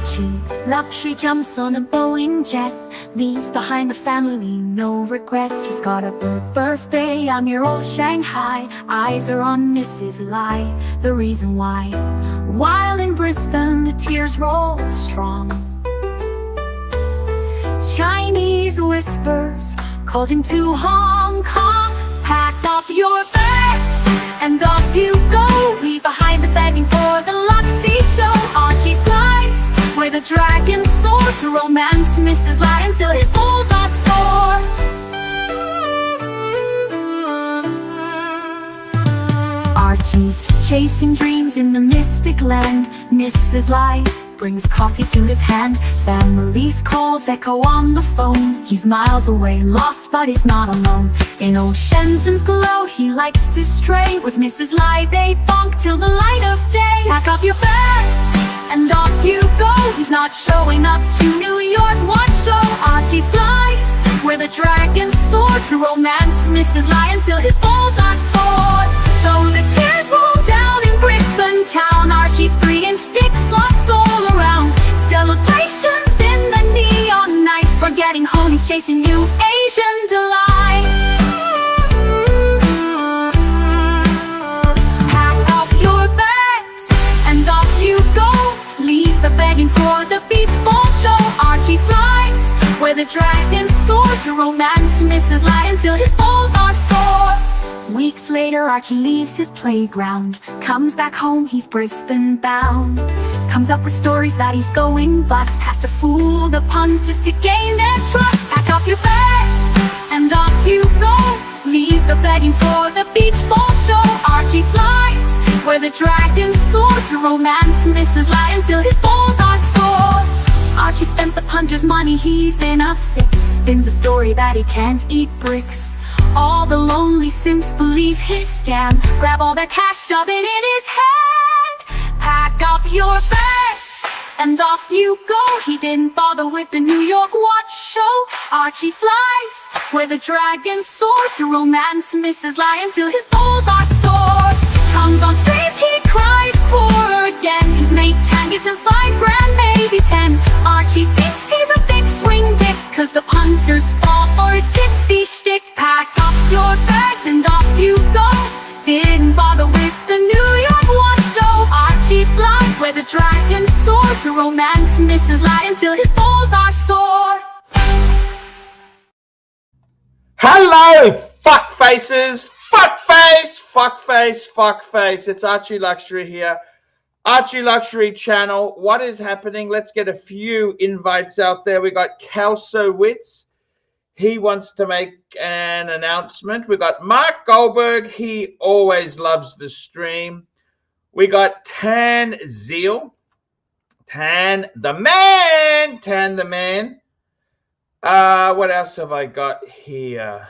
Archie Luxury jumps on a Boeing jet, leaves behind the family, no regrets. He's got a birthday on your old Shanghai. Eyes are on Mrs. Lai, the reason why. While in Brisbane, the tears roll strong. Chinese whispers called him to Hong Kong. Pack up your bags and off you go. Leave behind the begging for the Luxy show. Archie flies where the dragons soar to romance Mrs. Lai until his balls are sore. Archie's chasing dreams in the mystic land. Mrs. Lai brings coffee to his hand. Family's calls echo on the phone. He's miles away, lost but he's not alone. In old Shenzhen's glow, he likes to stray. With Mrs. Lai they bonk till the light of day. Pack up your bags and off you go. He's not showing up to New York watch show. Archie flies where the dragons soar to romance Mrs. Lai until his balls are sore. Though the tears roll down in Brisbane town, Archie's 3-inch dick flops all around. Celebrations in the neon night, forgetting home he's chasing new Asian delight. Pack up your bags and off you go. Leave the begging for the beach ball show. Archie flies where the dragons soar to romance Mrs. Lai until his balls are sore. Weeks later, Archie leaves his playground. Comes back home, he's Brisbane bound. Comes up with stories that he's going bust. Has to fool the punters to gain their trust. Pack up your bags and off you go. Leave the begging for the beach ball show. Archie flies where the dragons soar to romance Mrs. Lai until his balls are sore. Archie spent the punter's money, he's in a fix. Spins a story that he can't eat bricks. All the lonely simps believe his scam. Grab all their cash, shove it in his hand. Pack up your bags and off you go. He didn't bother with the New York watch show. Archie flies where the dragons soar to romance Mrs. Lai until his balls are sore. Tongues on streams, he cries poor again. His mate Tan gives him $5 grand, maybe 10. Archie thinks he's a big swing dick, cause the punters fall for his gypsy shtick. Pack up your bags and off you go. Didn't bother with the New York watch show. Archie flies where the dragons soar to romance Mrs. Lai until his balls are sore. Hello, fuck faces, fuck face, fuck face, fuck face. It's Archie Luxury here. Archie Luxury channel. What is happening? Let's get a few invites out there. We got Kelso Wits. He wants to make an announcement. We got Mark Goldberg. He always loves the stream. We got Tan Zeal. Tan the man. Tan the man. What else have I got here?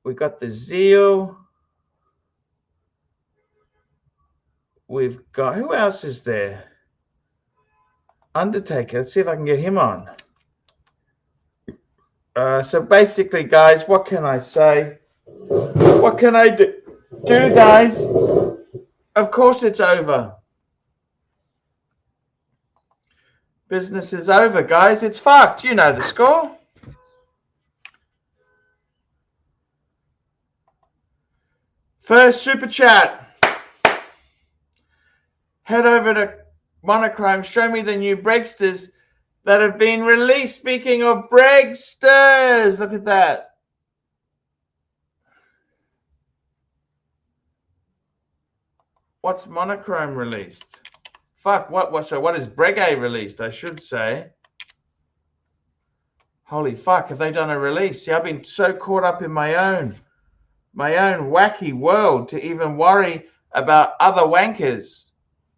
We got the Zeal. We've got, who else is there? Undertaker. Let's see if I can get him on. So basically, guys, what can I say? What can I do, guys? Of course it's over. Business is over, guys. It's fucked. You know the score. First super chat. Head over to Monochrome. Show me the new Bregsters that have been released. Speaking of Bregsters, look at that. What's Monochrome released? Fuck, so what is Breguet released, I should say. Holy fuck, have they done a release? See, I've been so caught up in my own wacky world to even worry about other wankers.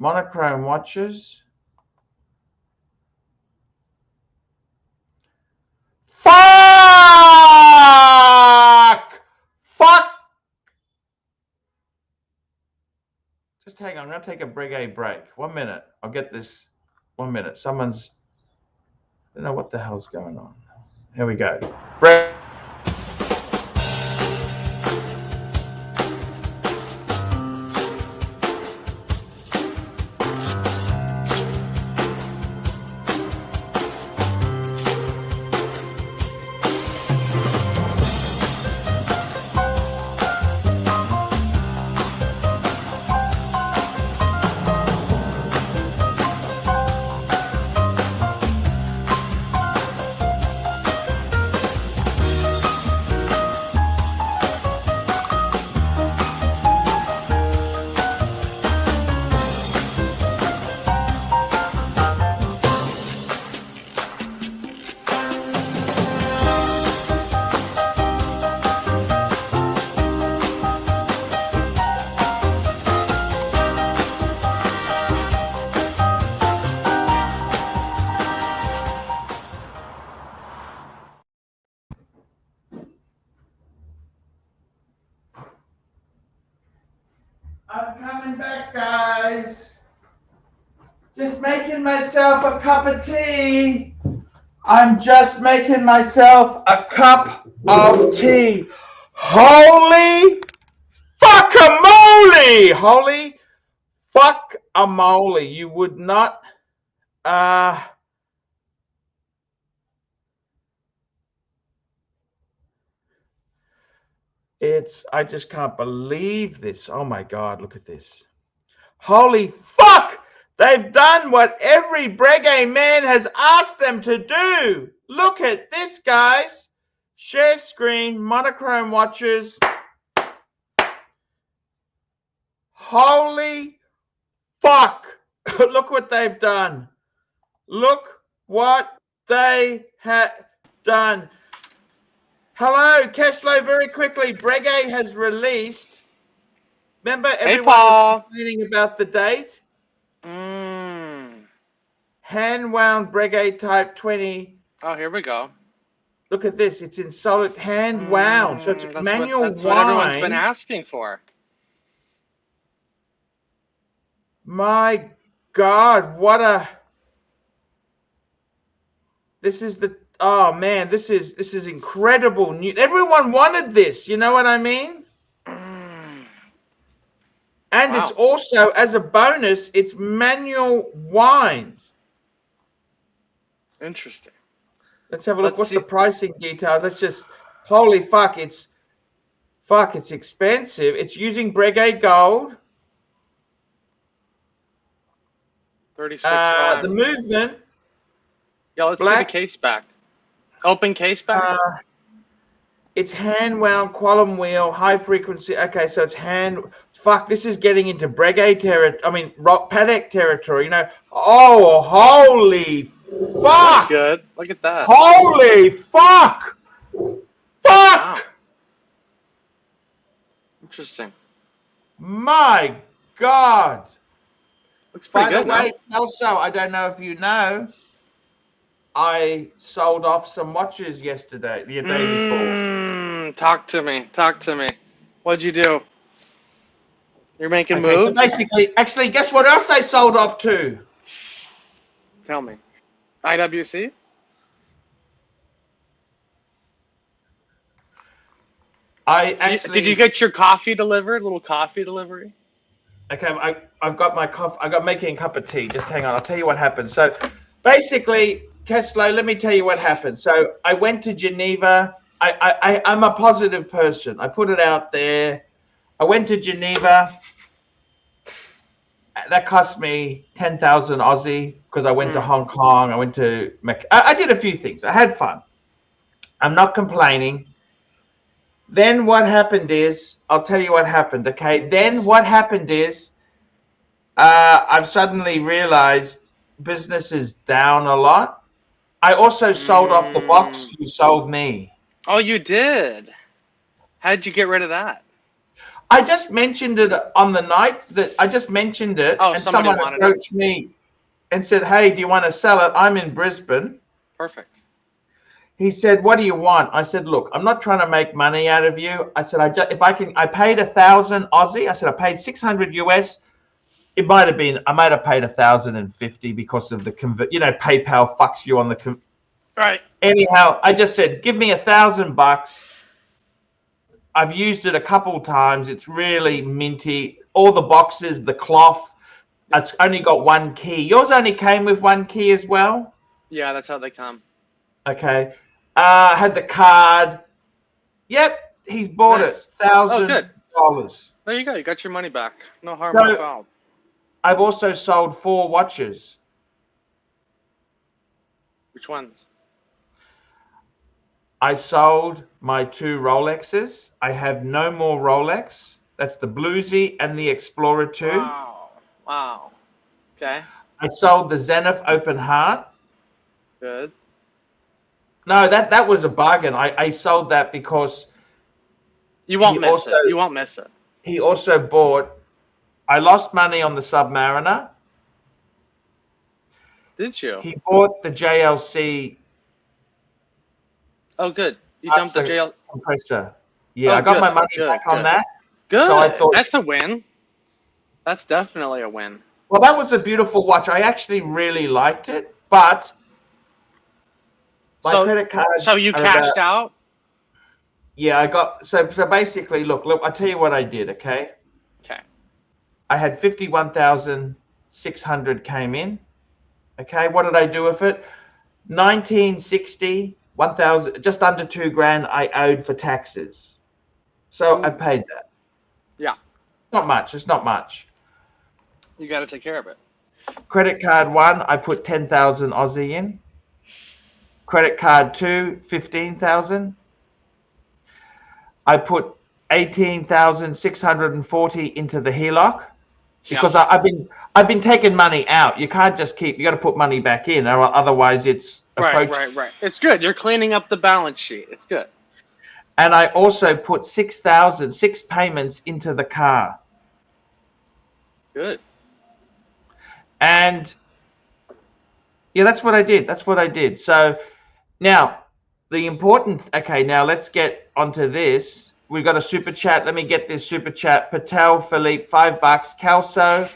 Monochrome watches. Fuck! Just hang on, I'm going to take a Breguet break. 1 minute. I'll get this. 1 minute. I don't know what the hell's going on. Here we go. I'm coming back, guys. Just making myself a cup of tea. I'm just making myself a cup of tea. Holy fuck-a-moly! Holy fuck-a-moly. You would not... I just can't believe this. Oh my God, look at this. Holy fuck! They've done what every Brisbane man has asked them to do. Look at this, guys. Share screen, monochrome watches. Holy fuck. Look what they've done. Look what they have done. Hello, Kelso, very quickly. Breguet has released. Remember, everyone was complaining about the date? Hand-wound Breguet Type 20. Oh, here we go. Look at this. It's in solid hand-wound. So it's manual that's what everyone's been asking for. My God, what a... This is the... Oh, man, this is incredible news. Everyone wanted this. You know what I mean? And wow. It's also, as a bonus, it's manual wind. Interesting. Let's have a look. What's the pricing details? Let's just, holy fuck, it's expensive. It's using Breguet gold. 36. The movement. Yeah, let's see the case back. Open case back. It's hand wound, column wheel, high frequency. Okay, so it's hand. Fuck, this is getting into Breguet territory. I mean, rock paddock territory. You know. Oh, holy fuck! That's good. Look at that. Holy fuck! Fuck! Wow. Interesting. My God. Looks pretty good. By the way, also, I don't know if you know, I sold off some watches yesterday, the day before. Talk to me. Talk to me. What'd you do? You're making moves? So basically, actually, guess what else I sold off to? Tell me. IWC? Did you get your coffee delivered? A little coffee delivery? Okay, I've got my coffee. I got making a cup of tea. Just hang on. I'll tell you what happened. So basically, Kelso, let me tell you what happened. So I went to Geneva. I'm a positive person. I put it out there. I went to Geneva. That cost me 10,000 Aussie because I went to Hong Kong. I went to I did a few things. I had fun. I'm not complaining. Then what happened is, I'll tell you what happened, okay? Then what happened is, I've suddenly realized business is down a lot. I also sold off the box you sold me. Oh, you did? How did you get rid of that? I just mentioned it on the night that I just mentioned it, and someone approached me and said, "Hey, do you want to sell it? I'm in Brisbane." Perfect. He said, "What do you want?" I said, "Look, I'm not trying to make money out of you." I said, I paid 1,000 Aussie. I said, I paid 600 US. It might have been, I might have paid 1,050 because of the PayPal fucks you on the right. Anyhow, I just said, give me $1,000. I've used it a couple times. It's really minty. All the boxes, the cloth. It's only got one key. Yours only came with one key as well? Yeah, that's how they come. Okay. Had the card. Yep, he's bought it. $1,000. Oh, good. There you go. You got your money back. No harm, no foul. I've also sold 4 watches. Which ones? I sold my 2 Rolexes. I have no more Rolex. That's the Bluesy and the Explorer 2. Wow. Wow. Okay. I sold the Zenith Open Heart. Good. No, that was a bargain. I sold that because you won't miss it. You won't miss it. He also bought. I lost money on the Submariner. Did you? He bought the JLC. Oh, good. You dumped the JLC compressor. Yeah, I got my money back on that. Good. So I thought, that's a win. That's definitely a win. Well, that was a beautiful watch. I actually really liked it, but my credit cards. So you cashed out? Yeah, I got so basically. Look. I tell you what I did. Okay. Okay. I had 51,600 came in. Okay. What did I do with it? 1960, 1,000, just under $2,000 I owed for taxes. So I paid that. Yeah. Not much. It's not much. You got to take care of it. Credit card 1, I put 10,000 Aussie in. Credit card 2, 15,000. I put 18,640 into the HELOC because I've been taking money out. You can't just keep. You got to put money back in, or otherwise it's right. It's good. You're cleaning up the balance sheet. It's good. And I also put 6 payments into the car. Good. And yeah, that's what I did. So now the important. Okay, now let's get onto this. We've got a super chat. Let me get this super chat. Patel Philippe, $5. Kelso,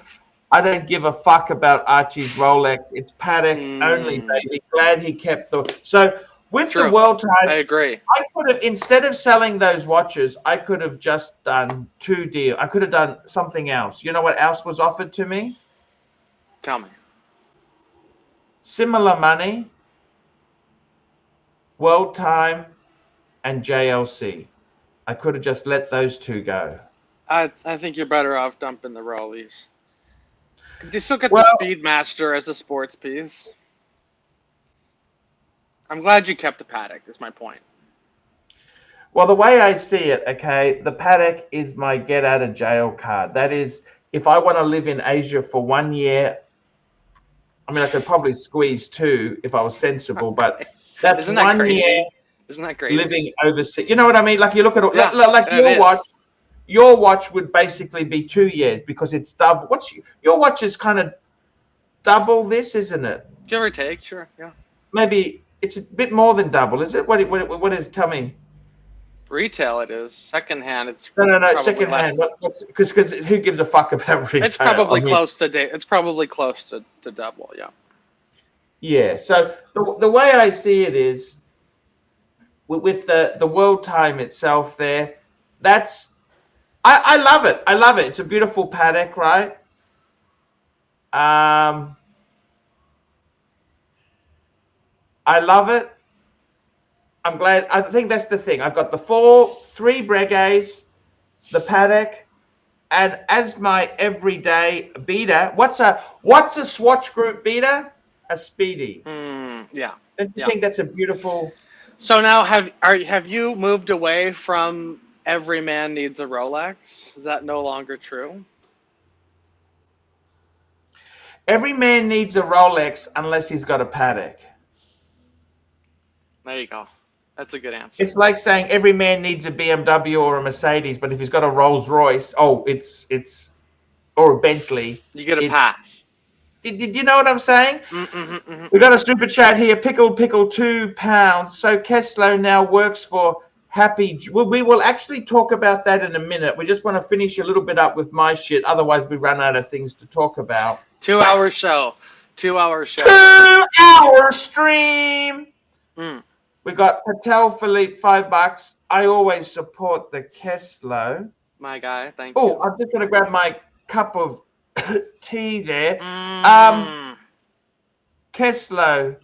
I don't give a fuck about Archie's Rolex. It's Paddock only, baby. Glad he kept the. So with the World Time, I agree. I could have, instead of selling those watches, I could have just done 2 deals. I could have done something else. You know what else was offered to me? Tell me. Similar money, World Time, and JLC. I could have just let those 2 go. I think you're better off dumping the Rollies. You still get the Speedmaster as a sports piece. I'm glad you kept the Paddock, is my point. Well, the way I see it, okay, the Paddock is my get out of jail card. That is, if I want to live in Asia for 1 year, I mean, I could probably squeeze 2 if I was sensible, but that's Isn't that 1 crazy? year. Isn't that crazy? Living overseas. You know what I mean? Like you look at it, like your watch would basically be 2 years because it's double. Your watch is kind of double this, isn't it? Give or take, sure, yeah. Maybe it's a bit more than double, is it? What is? Tell me. Retail, it is. Secondhand, it's no. Secondhand. Because who gives a fuck about retail? It's probably close to It's probably close to double, yeah. Yeah. So the way I see it is, with the World Time itself, there, that's I love it. I love it. It's a beautiful Paddock, right? I love it. I'm glad. I think that's the thing. I've got the 3 Breguets, the Paddock, and as my everyday beater. What's a Swatch Group beater? A Speedy. Yeah. Don't you think that's a beautiful? So now, have you moved away from every man needs a Rolex? Is that no longer true? Every man needs a Rolex unless he's got a Paddock. There you go. That's a good answer. It's like saying every man needs a BMW or a Mercedes, but if he's got a Rolls Royce, or a Bentley, you get a pass. Did you know what I'm saying? We got a super chat here. Pickle £2. So Keslo now works for Happy. Well, we will actually talk about that in a minute. We just want to finish a little bit up with my shit. Otherwise, we run out of things to talk about. 2-hour show. 2-hour show. 2-hour stream. We got Patel Philippe, $5. I always support the Keslo. My guy, thank you. Oh, I'm just gonna grab my cup of tea there. Keslo,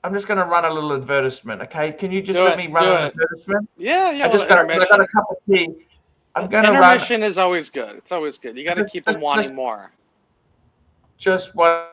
I'm just gonna run a little advertisement, okay? Can you just let me run an advertisement? Yeah. I got a cup of tea. I'm gonna intermission is always good. It's always good. You got to keep them wanting more. Just one.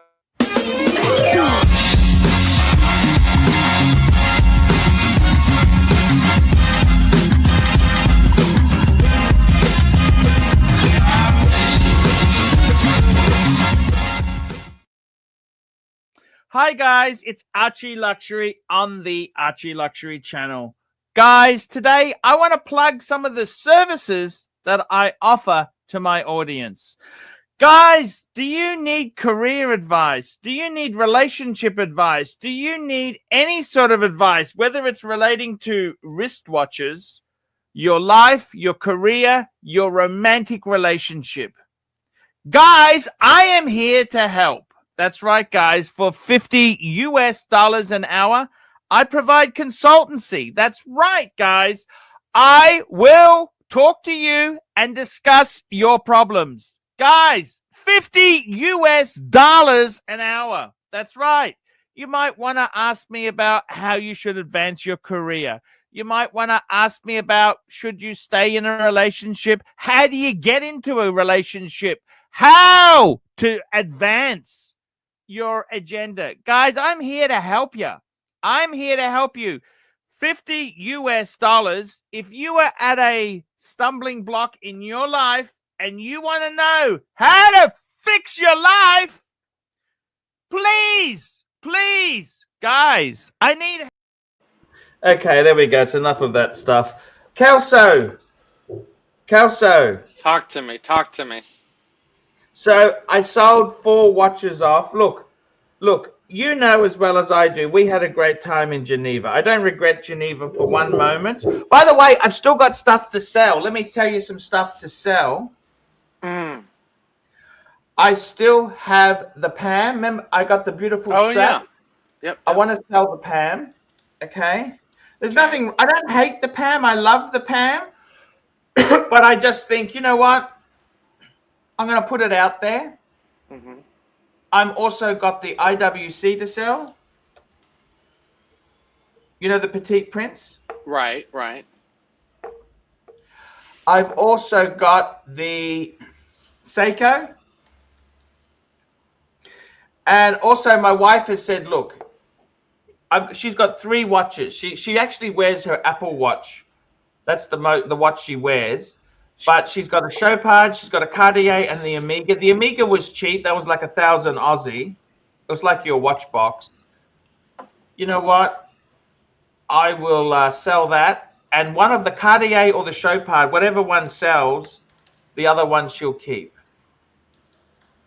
Hi guys, it's Archie Luxury on the Archie Luxury channel. Guys, today I want to plug some of the services that I offer to my audience. Guys, do you need career advice? Do you need relationship advice? Do you need any sort of advice, whether it's relating to wristwatches, your life, your career, your romantic relationship? Guys, I am here to help. That's right, guys. For $50 US an hour, I provide consultancy. That's right, guys. I will talk to you and discuss your problems. Guys, $50 US an hour. That's right. You might want to ask me about how you should advance your career. You might want to ask me about, should you stay in a relationship? How do you get into a relationship? How to advance your agenda. Guys, I'm here to help you. I'm here to help you. $50 US. If you are at a stumbling block in your life and you want to know how to fix your life, please, guys, I need. Okay, there we go. It's enough of that stuff. Kelso. Talk to me. Talk to me. So I sold 4 watches off. Look, you know as well as I do, we had a great time in Geneva. I don't regret Geneva for one moment. By the way, I've still got stuff to sell. Let me tell you some stuff to sell. I still have the Pam. Remember, I got the beautiful strap. Yeah. Yep. I want to sell the Pam. Okay. There's nothing, I don't hate the Pam. I love the Pam. But I just think, you know what? I'm going to put it out there. I'm also got the IWC to sell. You know, the Petite Prince? Right. I've also got the Seiko. And also my wife has said, look, she's got 3 watches. She actually wears her Apple Watch. That's the watch she wears. But she's got a Chopard, she's got a Cartier, and the Omega. The Omega was cheap. That was like 1,000 Aussie. It was like your watch box. You know what? I will sell that. And one of the Cartier or the Chopard, whatever one sells, the other one she'll keep.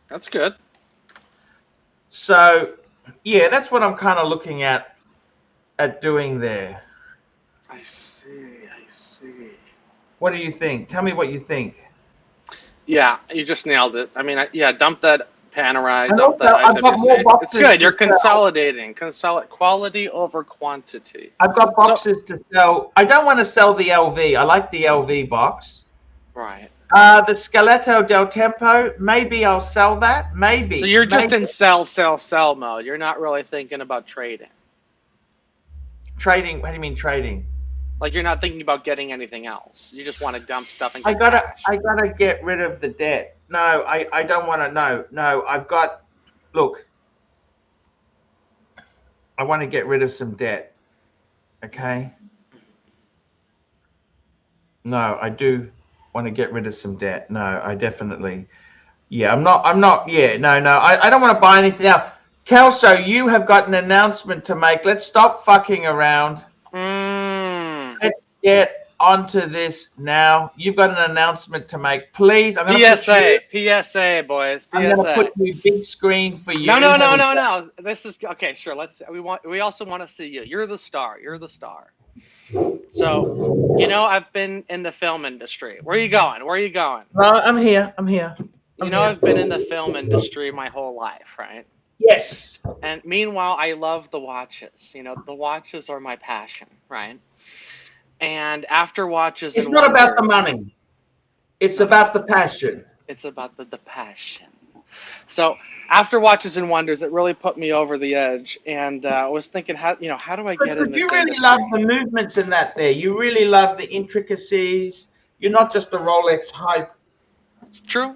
That's good. So, yeah, that's what I'm kind of looking at doing there. I see. What do you think? Tell me what you think. Yeah, you just nailed it. I mean, dump that Panerai, And dump also, that I've got more IWC. boxes It's good. You're to sell. consolidating. Quality over quantity. I've got boxes to sell. I don't want to sell the LV. I like the LV box. Right. The Skeletto del Tempo, maybe I'll sell that. Maybe. So you're just in sell mode. You're not really thinking about trading. Trading? What do you mean trading? Like you're not thinking about getting anything else. You just want to dump stuff and get cash. I gotta get rid of the debt. No, I don't want to. No, I've got. Look, I want to get rid of some debt. Okay. No, I do want to get rid of some debt. No, I definitely. Yeah, I'm not. Yeah, no. I don't want to buy anything else. Kelso, you have got an announcement to make. Let's stop fucking around. Let's get onto this now. You've got an announcement to make. Please, I'm going to PSA, boys. PSA. I'm going to put you big screen for you. No. This is okay. Sure. We also want to see you. You're the star. So, I've been in the film industry. Where are you going? I'm here. I've been in the film industry my whole life, right? Yes. And meanwhile, I love the watches. The watches are my passion, right? And after Watches it's and not Wonders, about the money. It's about the passion. It's about the passion. So after Watches and Wonders, it really put me over the edge, and I was thinking, how do I get in this You really industry? love the movements in that there. You really love the intricacies. You're not just a Rolex hype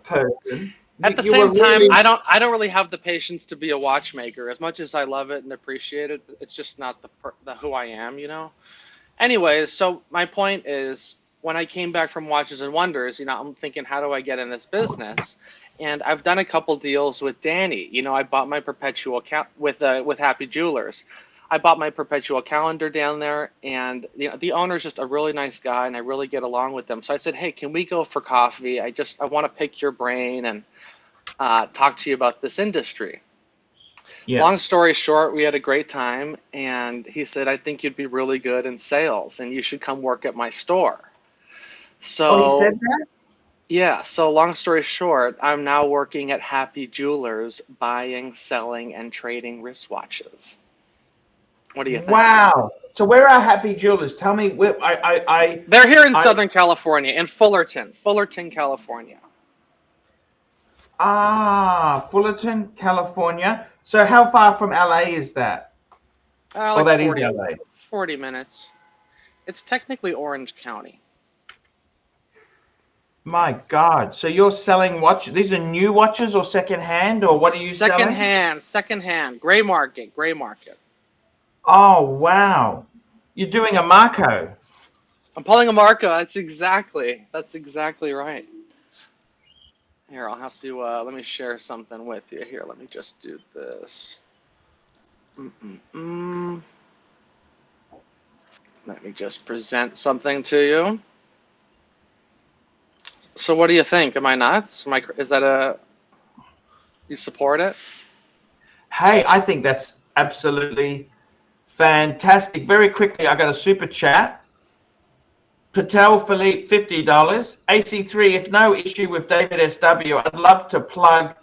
person. At the same time, I don't really have the patience to be a watchmaker. As much as I love it and appreciate it, it's just not the who I am, Anyways, so my point is, when I came back from Watches and Wonders, I'm thinking, how do I get in this business? And I've done a couple deals with Danny. I bought my perpetual account with Happy Jewelers. I bought my perpetual calendar down there, and the owner's just a really nice guy, and I really get along with them. So I said, hey, can we go for coffee? I want to pick your brain and talk to you about this industry. Yeah. Long story short, we had a great time, and he said, I think you'd be really good in sales, and you should come work at my store. So, he said that? Yeah, so long story short, I'm now working at Happy Jewelers, buying, selling, and trading wristwatches. What do you think? Wow. So where are Happy Jewelers? Tell me where They're here in Southern California, in Fullerton, California. Fullerton, California. So how far from LA is that? Like that 40, is LA. 40 minutes. It's technically Orange County. My God. So you're selling watches. These are new watches or secondhand, or what are you selling? Secondhand. Gray market. Oh, wow. You're doing a Marco. I'm pulling a Marco. That's exactly right. Here, I'll have to, let me share something with you. Here, let me just do this. Let me just present something to you. So what do you think? Am I nuts? Is that you support it? Hey, I think that's absolutely fantastic. Very quickly, I got a super chat. Patel Philippe, $50. AC3, if no issue with David SW, I'd love to plug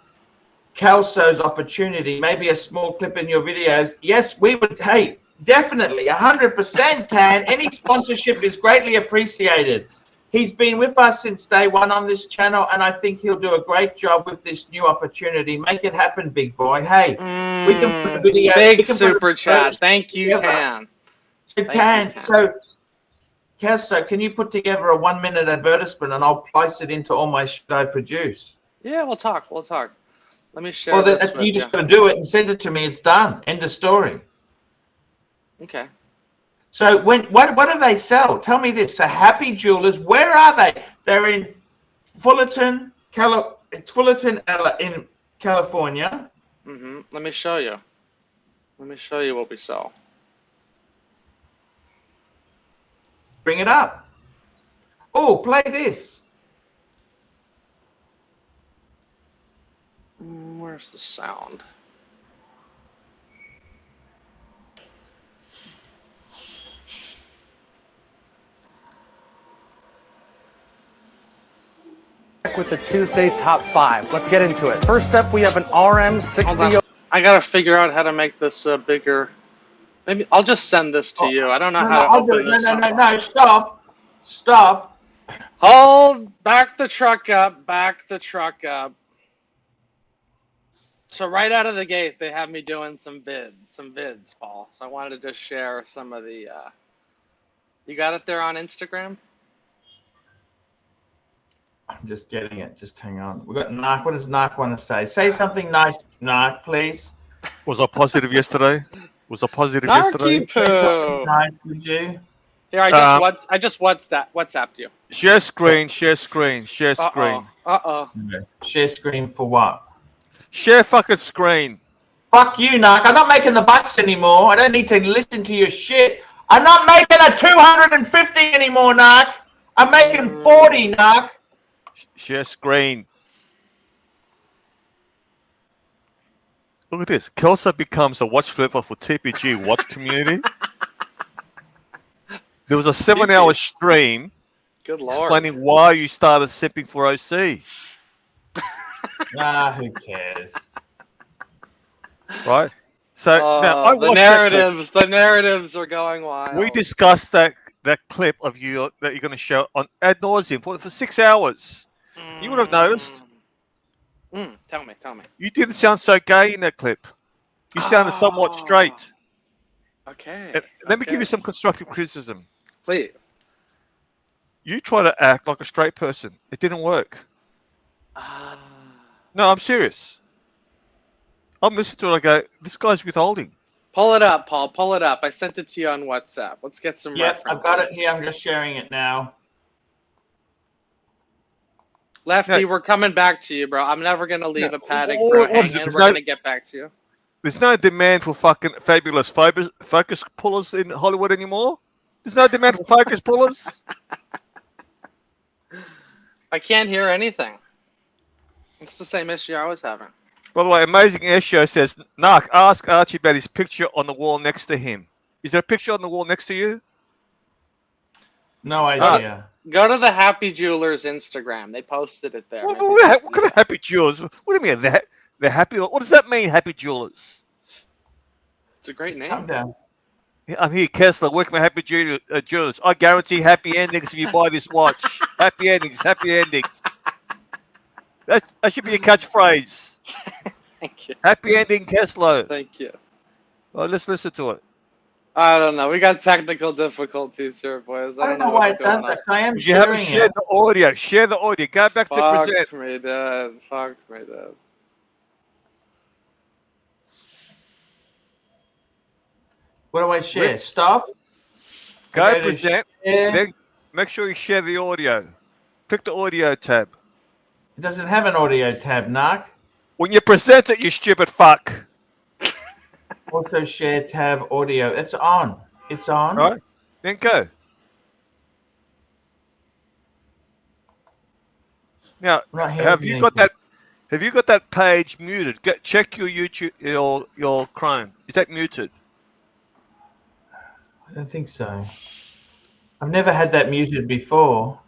Kelso's opportunity. Maybe a small clip in your videos. Yes, we would. Hey, definitely, 100%, Tan. Any sponsorship is greatly appreciated. He's been with us since day one on this channel, and I think he'll do a great job with this new opportunity. Make it happen, big boy. Hey, we can put a video. Big super chat. Thank you, Tan. So, Tan, so Kelso, can you put together a 1-minute advertisement, and I'll place it into all my shit I produce? Yeah, we'll talk. Let me share. Well, this you just got to do it and send it to me. It's done. End of story. Okay. So what do they sell? Tell me this. So Happy Jewelers, where are they? They're in Fullerton, in California. Let me show you. What we sell. Bring it up. Oh, play this. Where's the sound? With the Tuesday top 5. Let's get into it. First up, we have an RM60. I gotta figure out how to make this bigger. Maybe I'll just send this to you. I don't know how to open this. No, stop. Hold back the truck up. So right out of the gate, they have me doing some vids, Paul. So I wanted to just share some of the. You got it there on Instagram? I'm just getting it. Just hang on. We got Narc. What does Narc want to say? Say something nice, Narc, please. Was I positive yesterday? Narky poo. Nice, would you? Here, I just WhatsApped you. Share screen. Uh-oh. Share screen for what? Share fucking screen. Fuck you, Narc. I'm not making the bucks anymore. I don't need to listen to your shit. I'm not making a 250 anymore, Narc. I'm making 40, Narc. Share screen. Look at this. Kelso becomes a watch flipper for TPG watch community. There was a 7-hour stream Good Lord. explaining why you started sipping for OC. Who cares? Right? So now I the narratives are going wild. We discussed that clip of you that you're going to show on ad nauseum for 6 hours. You would have noticed. Tell me. You didn't sound so gay in that clip. You sounded somewhat straight. Okay. And let me give you some constructive criticism. Please. You try to act like a straight person. It didn't work. No, I'm serious. I'm listening to it. I go, this guy's withholding. Pull it up, Paul. Pull it up. I sent it to you on WhatsApp. Let's get some references. I've got it here. I'm just sharing it now. Lefty, we're coming back to you, bro. I'm never going to leave a paddock bro hanging. We're going to get back to you. There's no demand for fucking fabulous focus pullers in Hollywood anymore. There's no demand for focus pullers. I can't hear anything. It's the same issue I was having. By the way, Amazing Air Show says, Narc, ask Archie about his picture on the wall next to him. Is there a picture on the wall next to you? No idea. Go to the Happy Jewelers Instagram. They posted it there. What kind of Happy Jewelers? What do you mean? They're happy? What does that mean, Happy Jewelers? It's a great name. Calm down. I'm here, Kessler, working for Happy Jewelers. I guarantee happy endings if you buy this watch. Happy endings, happy endings. That should be a catchphrase. Thank you. Happy ending, Kessler. Thank you. Well, let's listen to it. I don't know. We got technical difficulties here, boys. I don't know why what's it going does on. that. I am You haven't sharing shared it. the audio. Share the audio. Go back to present. Fuck me, Dad. Fuck me, Dad. What do I share? Stop. Go to present. share. Then make sure you share the audio. Click the audio tab. It doesn't have an audio tab, Narc. When you present it, you stupid fuck. Also share tab audio. It's on. It's on. Right? Then go. Now, Right here, have you got that? Have you got that page muted? Check your YouTube, your Chrome. Is that muted? I don't think so. I've never had that muted before.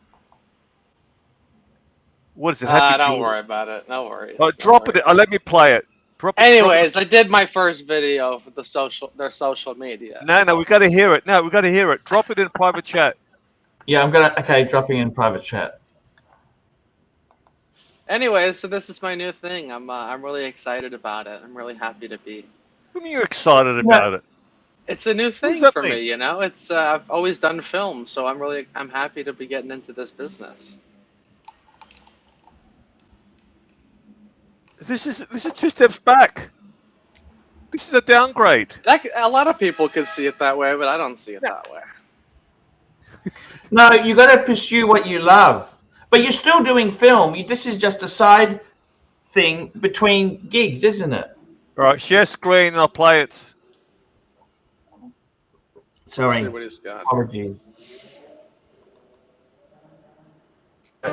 What is it? Happy Don't Jewelry? worry about it. No worries. Drop it. Let me play it. Drop it. Anyways, I did my first video for their social media. No, we got to hear it. No, we got to hear it. Drop it in private chat. Yeah, I'm gonna. Okay, dropping in private chat. Anyways, so this is my new thing. I'm really excited about it. I'm really happy to be. What mean you're excited about it? It's a new does thing that for mean? me, you know. It's I've always done film, so I'm happy to be getting into this business. This is 2 steps back. This is a downgrade. A lot of people could see it that way, but I don't see it that way. No, you got to pursue what you love, but you're still doing film. This is just a side thing between gigs, isn't it? All right, share screen and I'll play it. Let's see Sorry, what he's got. apologies.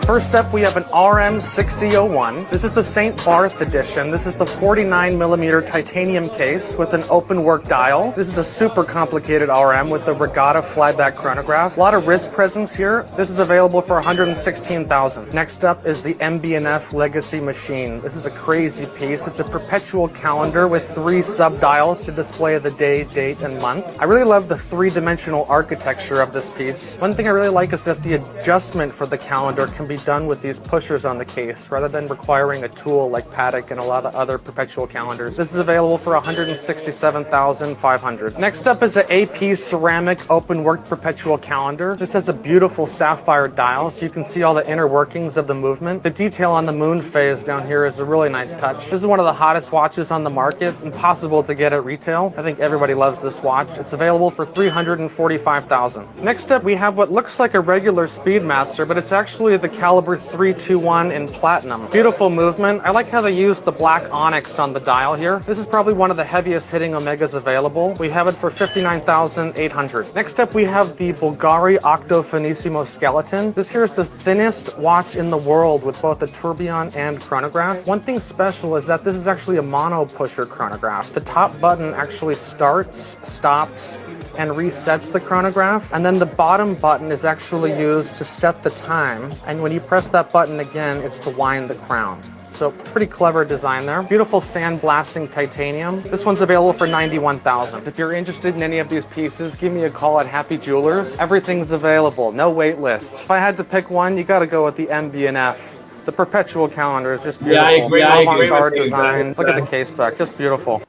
First up, we have an RM6001. This is the St. Barth edition. This is the 49mm titanium case with an open work dial. This is a super complicated RM with the Regatta flyback chronograph. A lot of wrist presence here. This is available for $116,000. Next up is the MB&F Legacy Machine. This is a crazy piece. It's a perpetual calendar with 3 sub-dials to display the day, date, and month. I really love the 3-dimensional architecture of this piece. One thing I really like is that the adjustment for the calendar can be done with these pushers on the case rather than requiring a tool like Paddock and a lot of other perpetual calendars. This is available for $167,500. Next up is the AP ceramic open work perpetual calendar. This has a beautiful sapphire dial so you can see all the inner workings of the movement. The detail on the moon phase down here is a really nice touch. This is one of the hottest watches on the market, impossible to get at retail. I think everybody loves this watch. It's available for $345,000. Next up we have what looks like a regular Speedmaster, but it's actually the Caliber 321 in platinum. Beautiful movement. I like how they use the black onyx on the dial here. This is probably one of the heaviest hitting Omegas available. We have it for $59,800. Next up we have the Bulgari Octo Finissimo Skeleton. This here is the thinnest watch in the world with both a tourbillon and chronograph. One thing special is that this is actually a mono pusher chronograph. The top button actually starts, stops, and resets the chronograph, and then the bottom button is actually used to set the time, and when you press that button again, it's to wind the crown. So pretty clever design there. Beautiful sandblasting titanium. This one's available for $91,000. If you're interested in any of these pieces, give me a call at Happy Jewelers. Everything's available, no wait list. If I had to pick one, you gotta go with the MB&F. The perpetual calendar is just beautiful. Yeah, I agree. I agree Avant-garde with you, design. but, Look at the case back, just beautiful.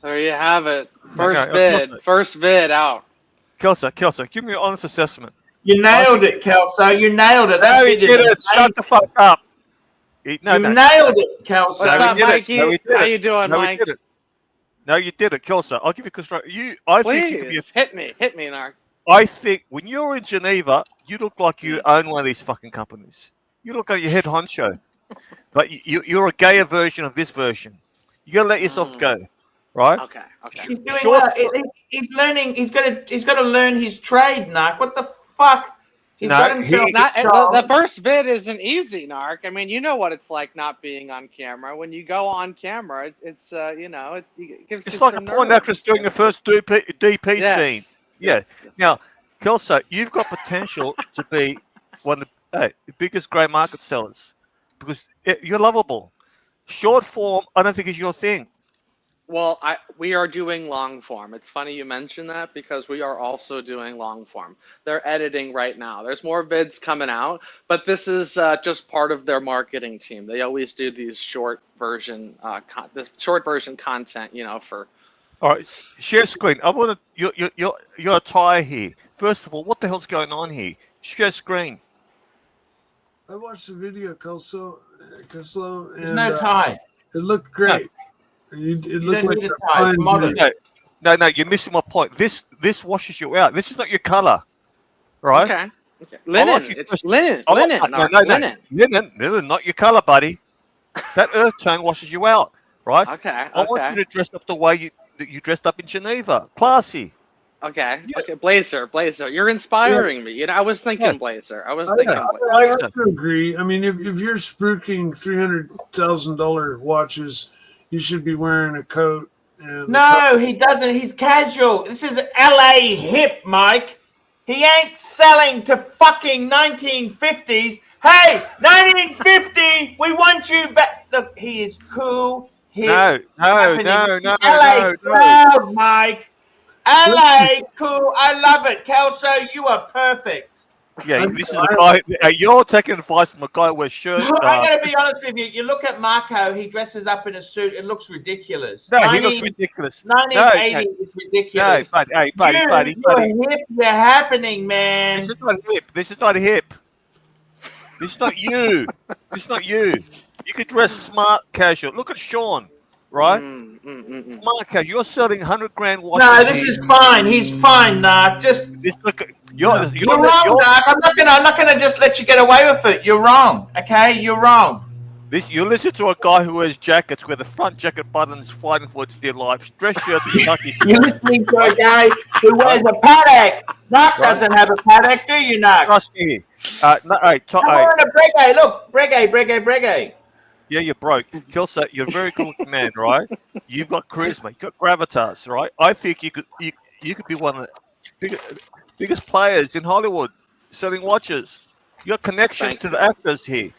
There you have it. First Okay, vid. First vid out. Kelso, give me an honest assessment. You nailed it, Kelso. You nailed it. No, he bit is did it. amazing. Shut the fuck up. You nailed it, Kelso. What's No, up, he did it. Mikey? No, he did How it. you doing, No, he Mike? did it. No, you did it, Kelso. I'll give you construct. I think you could be. Please, hit me, Narc. I think when you're in Geneva, you look like you own one of these fucking companies. You look like your head honcho. But you're a gayer version of this version. You gotta let yourself go, right? Okay. He's doing Short- well. He's learning. He's got to learn his trade, Narc. What the fuck? He's No, got himself. It's not, a job. the first vid isn't easy, Narc. I mean, you know what it's like not being on camera. When you go on camera, it's it gives It's you like a some porn nerves. actress doing the first DP Yes. scene. Yeah. Yes. Now, Kelso, you've got potential to be one of the biggest grey market sellers because you're lovable. Short form, I don't think is your thing. Well, we are doing long form. It's funny you mention that because we are also doing long form. They're editing right now. There's more vids coming out, but this is just part of their marketing team. They always do these short version, this short version content, you know, for. All right, share screen. I want to your attire here. First of all, what the hell's going on here? Share screen. I watched the video, Kelso, and No tie. it looked great. It You looked don't like need a a tie. fine Modern. video. No, you're missing my point. This washes you out. This is not your color, right? Okay. Linen. you It's just- linen. I like- Linen. no, Linen. Linen, not your color, buddy. That earth tone washes you out, right? Okay. I want you to dress up the way you dressed up in Geneva. Classy. Okay. Yeah. Okay. Blazer. You're inspiring me. You know, I was thinking Yeah. blazer. I was I thinking blazer. have to agree. I mean, if you're spruiking $300,000 watches, you should be wearing a coat. And No, he doesn't. He's casual. This is LA hip, Mike. He ain't selling to fucking 1950s. Hey, 1950, we want you back. Look, he is cool. No. LA proud, Mike. LA cool. I love it. Kelso, you are perfect. Yeah, this is a guy. You're taking advice from a guy who wears shirt. I'm going to be honest with you. You look at Marco, he dresses up in a suit. It looks ridiculous. No, he looks ridiculous. 1980 is ridiculous. No, buddy. You're hip. You're happening, man. This is not hip. This is not hip. This is not you. This is not you. You could dress smart casual. Look at Sean, right? Smart casual. You're selling 100 grand watches. No, this is fine. He's fine, Nark. Just you're wrong, Nark. I'm not gonna just let you get away with it. You're wrong. Okay, you're wrong. You listen to a guy who wears jackets where the front jacket button is fighting for its dear life. Dress shirts with lucky You're listening to a guy who wears a paddock. Nark doesn't have a paddock, do you, Nark? Trust me. I'm wearing a breguet. Look, breguet. Yeah, you're broke. Kelso, you're a very cool man, right? You've got charisma, you've got gravitas, right? I think you could be one of the biggest players in Hollywood selling watches. You got connections to the actors here.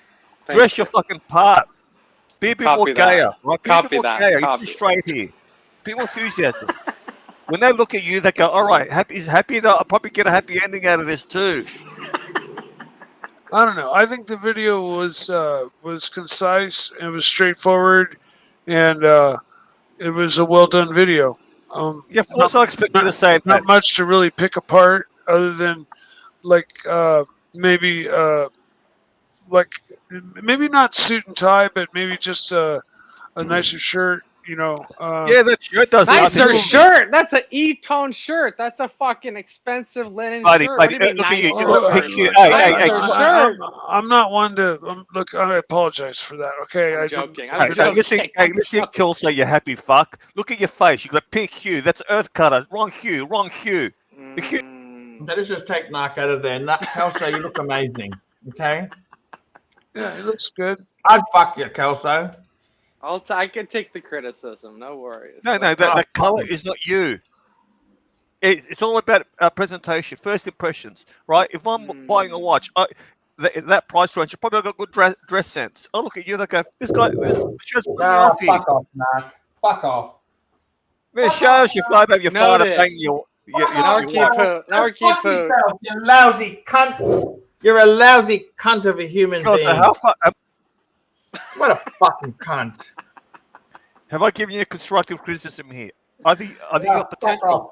Dress your fucking part. Be a bit more gayer, right? Be a bit more gayer. You're too straight here. Be more enthusiastic. When they look at you, they go, all right, he's happy. I'll probably get a happy ending out of this too. I don't know. I think the video was concise. It was straightforward, and it was a well done video. Yeah, of course, I expect you to say that. Not much to really pick apart, other than maybe not suit and tie, but maybe just a nicer shirt. You know. Yeah, that shirt does. Nicer shirt. That's an E-tone shirt. That's a fucking expensive linen shirt. Buddy, look at you. Hey, I'm not one to look. I apologize for that. Okay, I'm joking. Listen, Kelso, you happy fuck. Look at your face. You got pink hue. That's earth color. Wrong hue. The hue. Let us just take Nark out of there. Kelso, you look amazing. Okay. Yeah, it looks good. I'd fuck you, Kelso. I can take the criticism. No worries. No, that color is not you. It's all about presentation, first impressions, right? If I'm buying a watch, that price range, you probably got good dress sense. I look at you, this guy. Fuck off, Nark. Fuck off. Man, shows your father banging your Now keep You lousy cunt. You're a lousy cunt of a human being. What a fucking cunt. Have I given you a constructive criticism here? I think you got potential.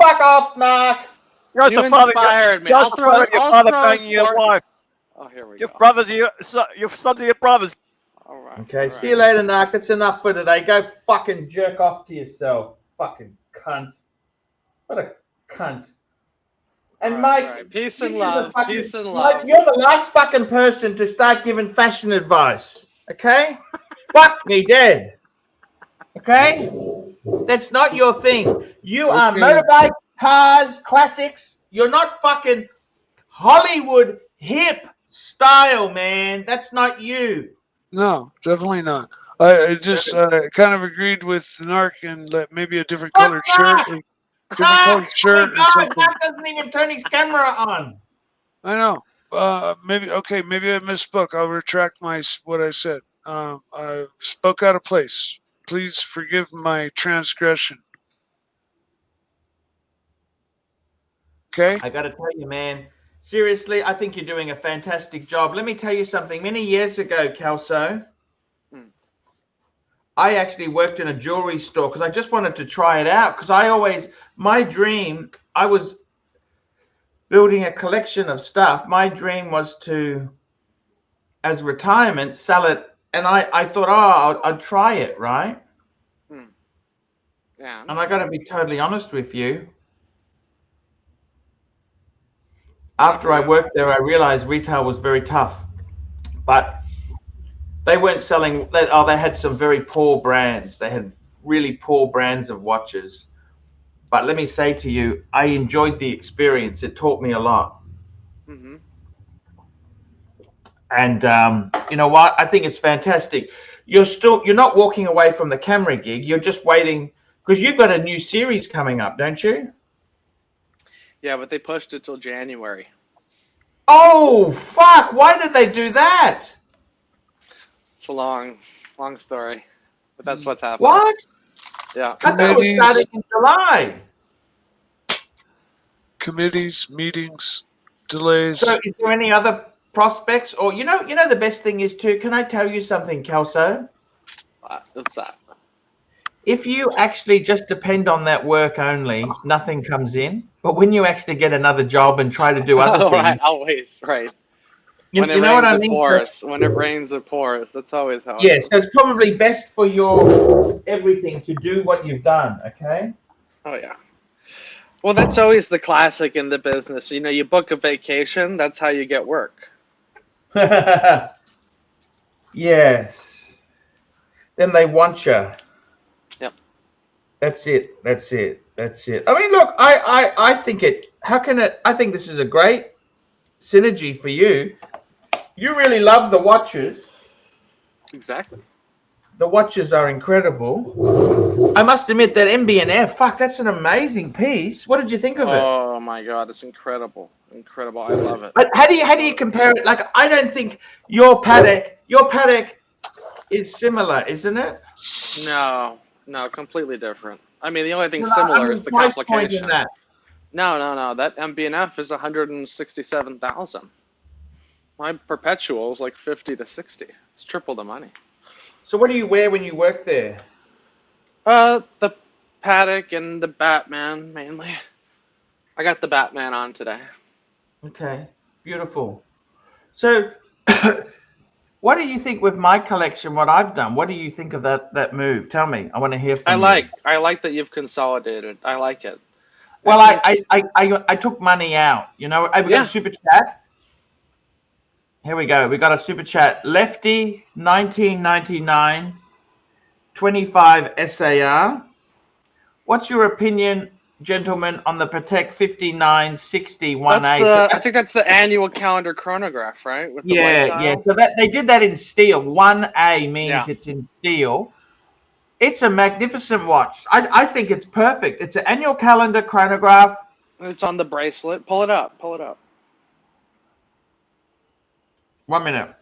Fuck off, Nark. You inspired me. I'll throw your father banging your wife. Oh, here we your go. Brothers, your sons are your brothers. All right. Okay, see you later, Nark. That's enough for today. Go fucking jerk off to yourself. Fucking cunt. What a cunt. And Mike, peace and love. Peace and love. Mike, you're the last fucking person to start giving fashion advice. Okay? Fuck me dead. Okay? That's not your thing. You are motorbike, cars, classics. You're not fucking Hollywood hip style, man. That's not you. No, definitely not. I just kind of agreed with Narc and maybe a different colored shirt. different colored shirt and God, something. Mark doesn't even turn his camera on. I know. Maybe I misspoke. I'll retract what I said. I spoke out of place. Please forgive my transgression. Okay? I got to tell you, man, seriously, I think you're doing a fantastic job. Let me tell you something. Many years ago, Kelso, I actually worked in a jewelry store because I just wanted to try it out. Because my dream, I was building a collection of stuff. My dream was to, as retirement, sell it. And I thought, I'd try it, right? Yeah. And I got to be totally honest with you. After I worked there, I realized retail was very tough, but they weren't selling. They had some very poor brands. They had really poor brands of watches. But let me say to you, I enjoyed the experience. It taught me a lot. Mm-hmm. And you know what? I think it's fantastic. You're not walking away from the camera gig. You're just waiting because you've got a new series coming up, don't you? Yeah, but they pushed it till January. Oh, fuck. Why did they do that? It's a long story, but that's what's happening. What? Yeah. I thought it was starting in July. Committees, meetings, delays. So is there any other prospects? Or, you know the best thing is too, can I tell you something, Kelso? What's that? If you actually just depend on that work only, nothing comes in. But when you actually get another job and try to do other things, Right, always, right. you know what I mean? When it rains, it pours. That's always how. Yes, so it's probably best for your everything to do what you've done. Okay. Oh yeah. Well, that's always the classic in the business. You know, you book a vacation. That's how you get work. Yes. Then they want you. Yep. That's it. I mean, look, I think I think this is a great synergy for you. You really love the watches. Exactly. The watches are incredible. I must admit that MB&F, fuck, that's an amazing piece. What did you think of it? Oh my God, it's incredible. Incredible. I love it. But how do you compare it? Like, I don't think your paddock is similar, isn't it? No, completely different. I mean, the only thing similar is the complication. No. That MB&F is 167,000. My perpetual is like 50 to 60. It's triple the money. So what do you wear when you work there? The paddock and the Batman mainly. I got the Batman on today. Okay, beautiful. So, what do you think with my collection? What I've done? What do you think of that move? Tell me. I want to hear from you. I like that you've consolidated. I like it. Well, I took money out. You know, we got a super chat. Here we go. We got a super chat. Lefty 1999 25 SAR. What's your opinion, gentlemen, on the Patek 5960 1A? I think that's the annual calendar chronograph, right? With the yeah. So they did that in steel. 1A means it's in steel. It's a magnificent watch. I think it's perfect. It's an annual calendar chronograph. It's on the bracelet. Pull it up. 1 minute.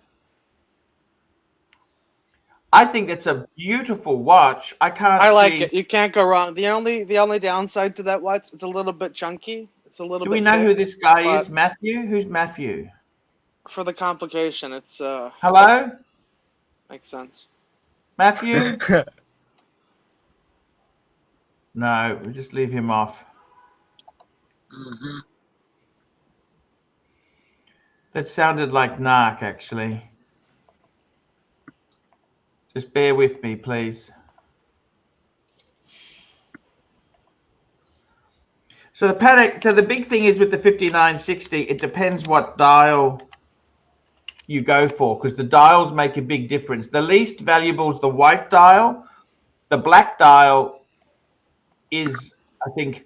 I think it's a beautiful watch. I like it. You can't go wrong. The only downside to that watch, it's a little bit chunky. It's a little bit. Do we know who this guy is? Matthew? Who's Matthew? For the complication, it's Hello? Makes sense. Matthew? No, we'll just leave him off. Mm-hmm. That sounded like Narc, actually. Just bear with me, please. So the Patek, so the big thing is with the 5960, it depends what dial you go for, because the dials make a big difference. The least valuable is the white dial. The black dial is, I think,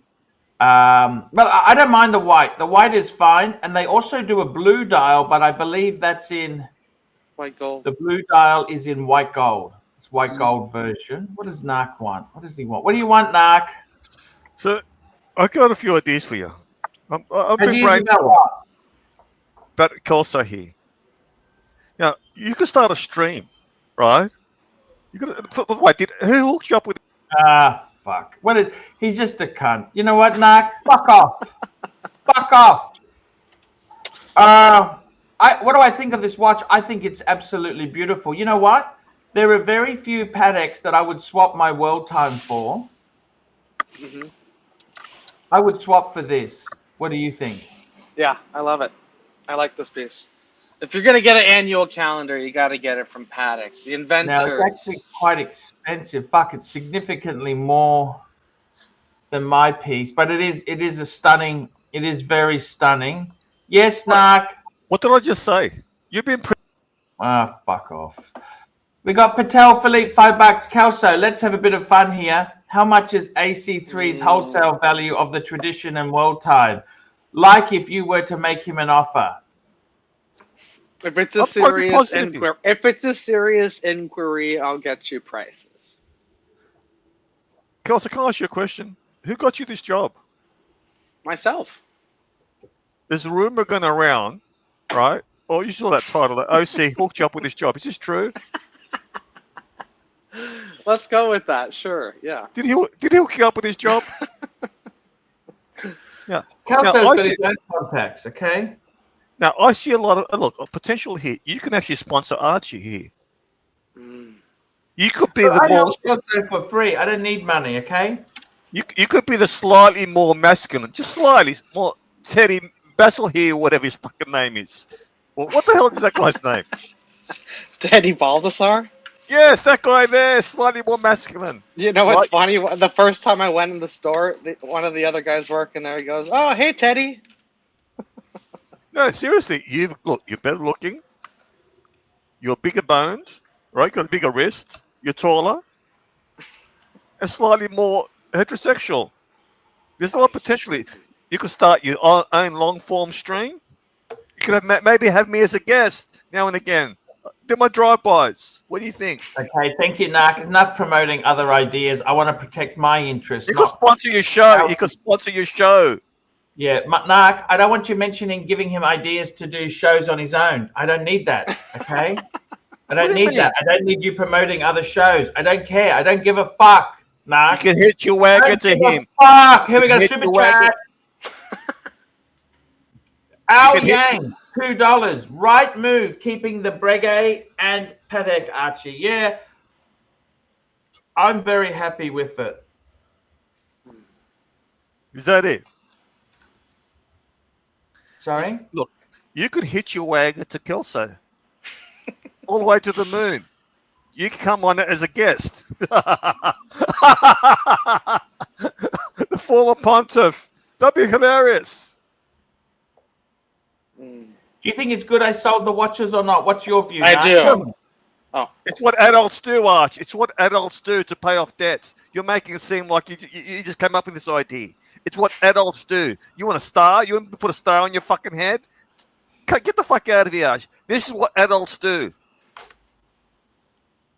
well, I don't mind the white. The white is fine. And they also do a blue dial, but I believe that's in white gold. The blue dial is in white gold. It's white gold version. What does Narc want? What does he want? What do you want, Narc? So I got a few ideas for you. I've been Ideas about brainstorming what? about Kelso here. Now, you could start a stream, right? You could. Wait, who hooked you up with? Ah, fuck. What is? He's just a cunt. You know what, Narc? Fuck off. Fuck off. What do I think of this watch? I think it's absolutely beautiful. You know what? There are very few Pateks that I would swap my world time for. Mm-hmm. I would swap for this. What do you think? Yeah, I love it. I like this piece. If you're gonna get an annual calendar, you got to get it from Patek. The Now, it's actually inventors. quite expensive. Fuck, it's significantly more than my piece, but it is a stunning. It is very stunning. Yes, Narc. What did I just say? You've been. Ah, fuck off. We got Patel, Philippe, $5. Kelso, let's have a bit of fun here. How much is AC3's wholesale value of the tradition and world time? Like if you were to make him an offer. If it's a serious inquiry, I'll get you prices. Kelso, can I ask you a question? Who got you this job? Myself. There's a rumor going around, right? Oh, you saw that title, that OC hooked you up with this job. Is this true? Let's go with that. Sure. Yeah. Did he hook you up with his job? Yeah. Kelso's Now, got his own contacts, okay? Now, I see a lot of potential here. You can actually sponsor Archie here. You could be I the more. help Kelso for free. I don't need money, okay? You could be the slightly more masculine, just slightly more Teddy Basil here, whatever his fucking name is. Well, what the hell is that guy's name? Teddy Baldassar? Yes, that guy there, slightly more masculine. You know what's funny? The first time I went in the store, one of the other guys working there, he goes, "Oh, hey, Teddy." No, seriously, you're better looking. You're bigger boned, right? Got a bigger wrist. You're taller, and slightly more heterosexual. There's a lot of potential. You could start your own long form stream. You could maybe have me as a guest now and again. Do my drive-bys. What do you think? Okay, thank you, Narc. Enough promoting other ideas. I want to protect my interests. You could sponsor your show. You could sponsor your show. Yeah, Narc, I don't want you mentioning giving him ideas to do shows on his own. I don't need that, okay? I don't need that. I don't need you promoting other shows. I don't care. I don't give a fuck, Narc. You can hit your wagon to him. Fuck. Here we go. Super chat. Al Yang, $2. Right move, keeping the Breguet and Patek Archie. Yeah, I'm very happy with it. Is that it? Sorry? Look, you could hitch your wagon to Kelso. All the way to the moon. You can come on it as a guest. The former pontiff. That'd be hilarious. Do you think it's good I sold the watches or not? What's your view? I do. Oh. It's what adults do, Arch. It's what adults do to pay off debts. You're making it seem like you just came up with this idea. It's what adults do. You want a star? You want to put a star on your fucking head? Get the fuck out of here, Arch. This is what adults do.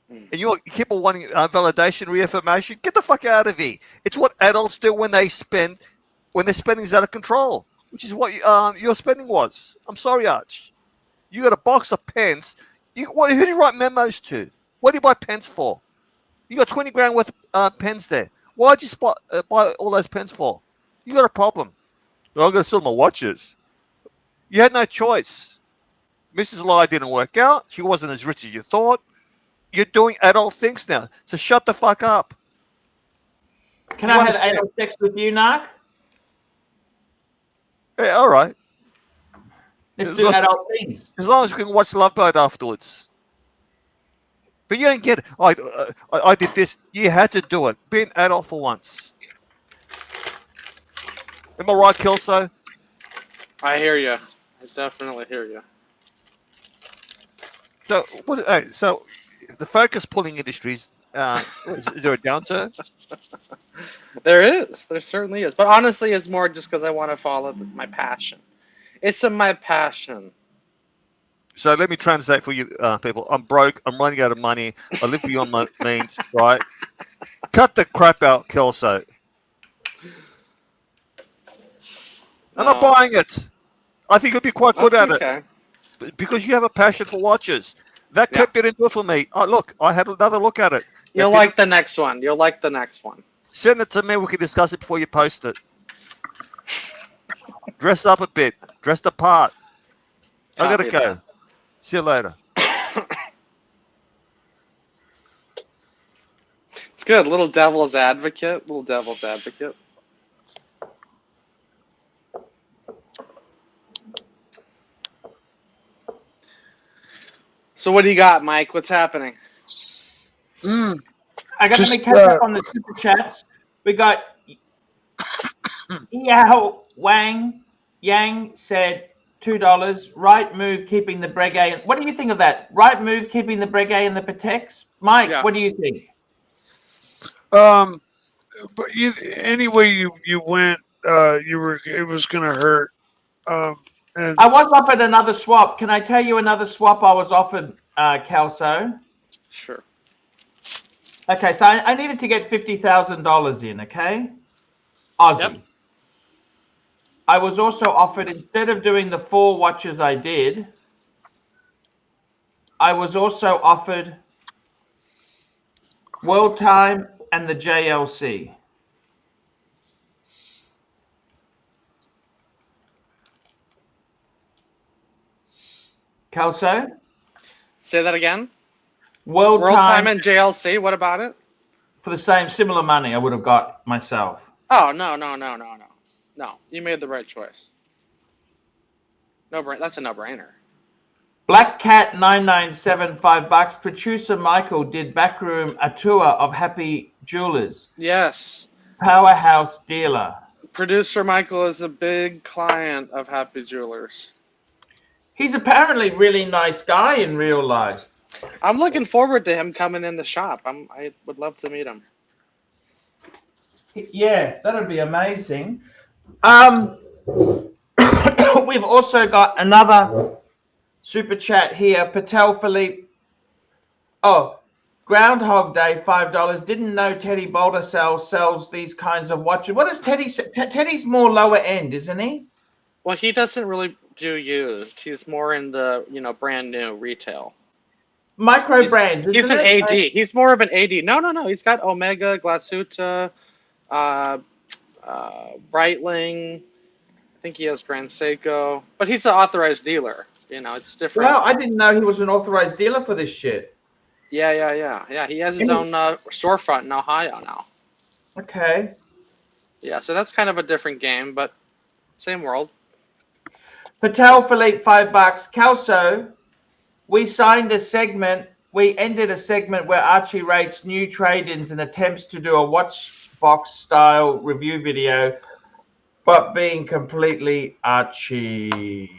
And you keep on wanting validation, reaffirmation. Get the fuck out of here. It's what adults do when their spending's out of control, which is what your spending was. I'm sorry, Arch. You got a box of pens. Who do you write memos to? What do you buy pens for? You got 20 grand worth of pens there. Why'd you buy all those pens for? You got a problem. Well, I'm going to sell my watches. You had no choice. Mrs. Lai didn't work out. She wasn't as rich as you thought. You're doing adult things now. So shut the fuck up. Can I have anal sex with you, Narc? Yeah, all right. Let's do adult things. As long as you can watch Love Boat afterwards. But you don't get it. I did this. You had to do it. Be an adult for once. Am I right, Kelso? I hear you. I definitely hear you. So, so the focus pulling industries, is there a downturn? There is. There certainly is. But honestly, it's more just because I want to follow my passion. It's my passion. So let me translate for you people. I'm broke. I'm running out of money. I live beyond my means, right? Cut the crap out, Kelso. I'm not buying it. I think you'll be quite good at okay. it because you have a passion for watches. That kept it into it for me. Oh, look, I had another look at it. You'll like the next one. You'll like the next one. Send it to me. We can discuss it before you post it. Dress up a bit. Dress the part. I gotta go. That. See you later. It's good. Little devil's advocate. Little devil's advocate. So what do you got, Mike? What's happening? I got to catch up on the super chats. We got Yao Wang Yang said $2. Right move keeping the Breguet. What do you think of that? Right move keeping the Breguet and the Pateks. Mike, what do you think? But any way you went, it was gonna hurt. And I was offered another swap. Can I tell you another swap I was offered, Kelso? Sure. Okay, so I needed to get $50,000 in, okay? Aussie. Yep. I was also offered, instead of doing the 4 watches I did, I was also offered World Time and the JLC. Kelso? Say that again. World Time and JLC. What about it? For the same similar money I would have got myself. Oh no. No, you made the right choice. That's a no-brainer. Black Cat 997 $5. Producer Michael did backroom a tour of Happy Jewelers. Yes. Powerhouse dealer. Producer Michael is a big client of Happy Jewelers. He's apparently a really nice guy in real life. I'm looking forward to him coming in the shop. I would love to meet him. Yeah, that would be amazing. We've also got another super chat here. Patel Philippe. Oh, Groundhog Day, $5. Didn't know Teddy Boulder sells these kinds of watches. What does Teddy say? Teddy's more lower end, isn't he? Well, he doesn't really do used. He's more in the brand new retail. Micro brands. He's an AD. He's more of an AD. No. He's got Omega, Glasuta, Breitling. I think he has Grand Seiko, but he's an authorized dealer. It's different. Well, I didn't know he was an authorized dealer for this shit. Yeah. He has his own storefront in Ohio now. Okay. Yeah, so that's kind of a different game, but same world. Patel Philippe, $5. Kelso, we signed a segment. We ended a segment where Archie rates new trade-ins and attempts to do a watch box style review video, but being completely Archie.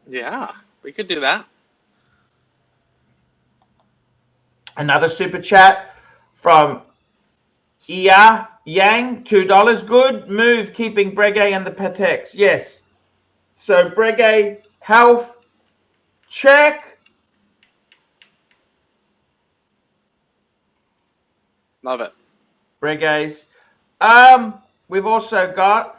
Yeah, we could do that. Another super chat from Ia Yang, $2. Good move keeping Breguet and the Pateks. Yes. So Breguet health check. Love it. Breguet's. We've also got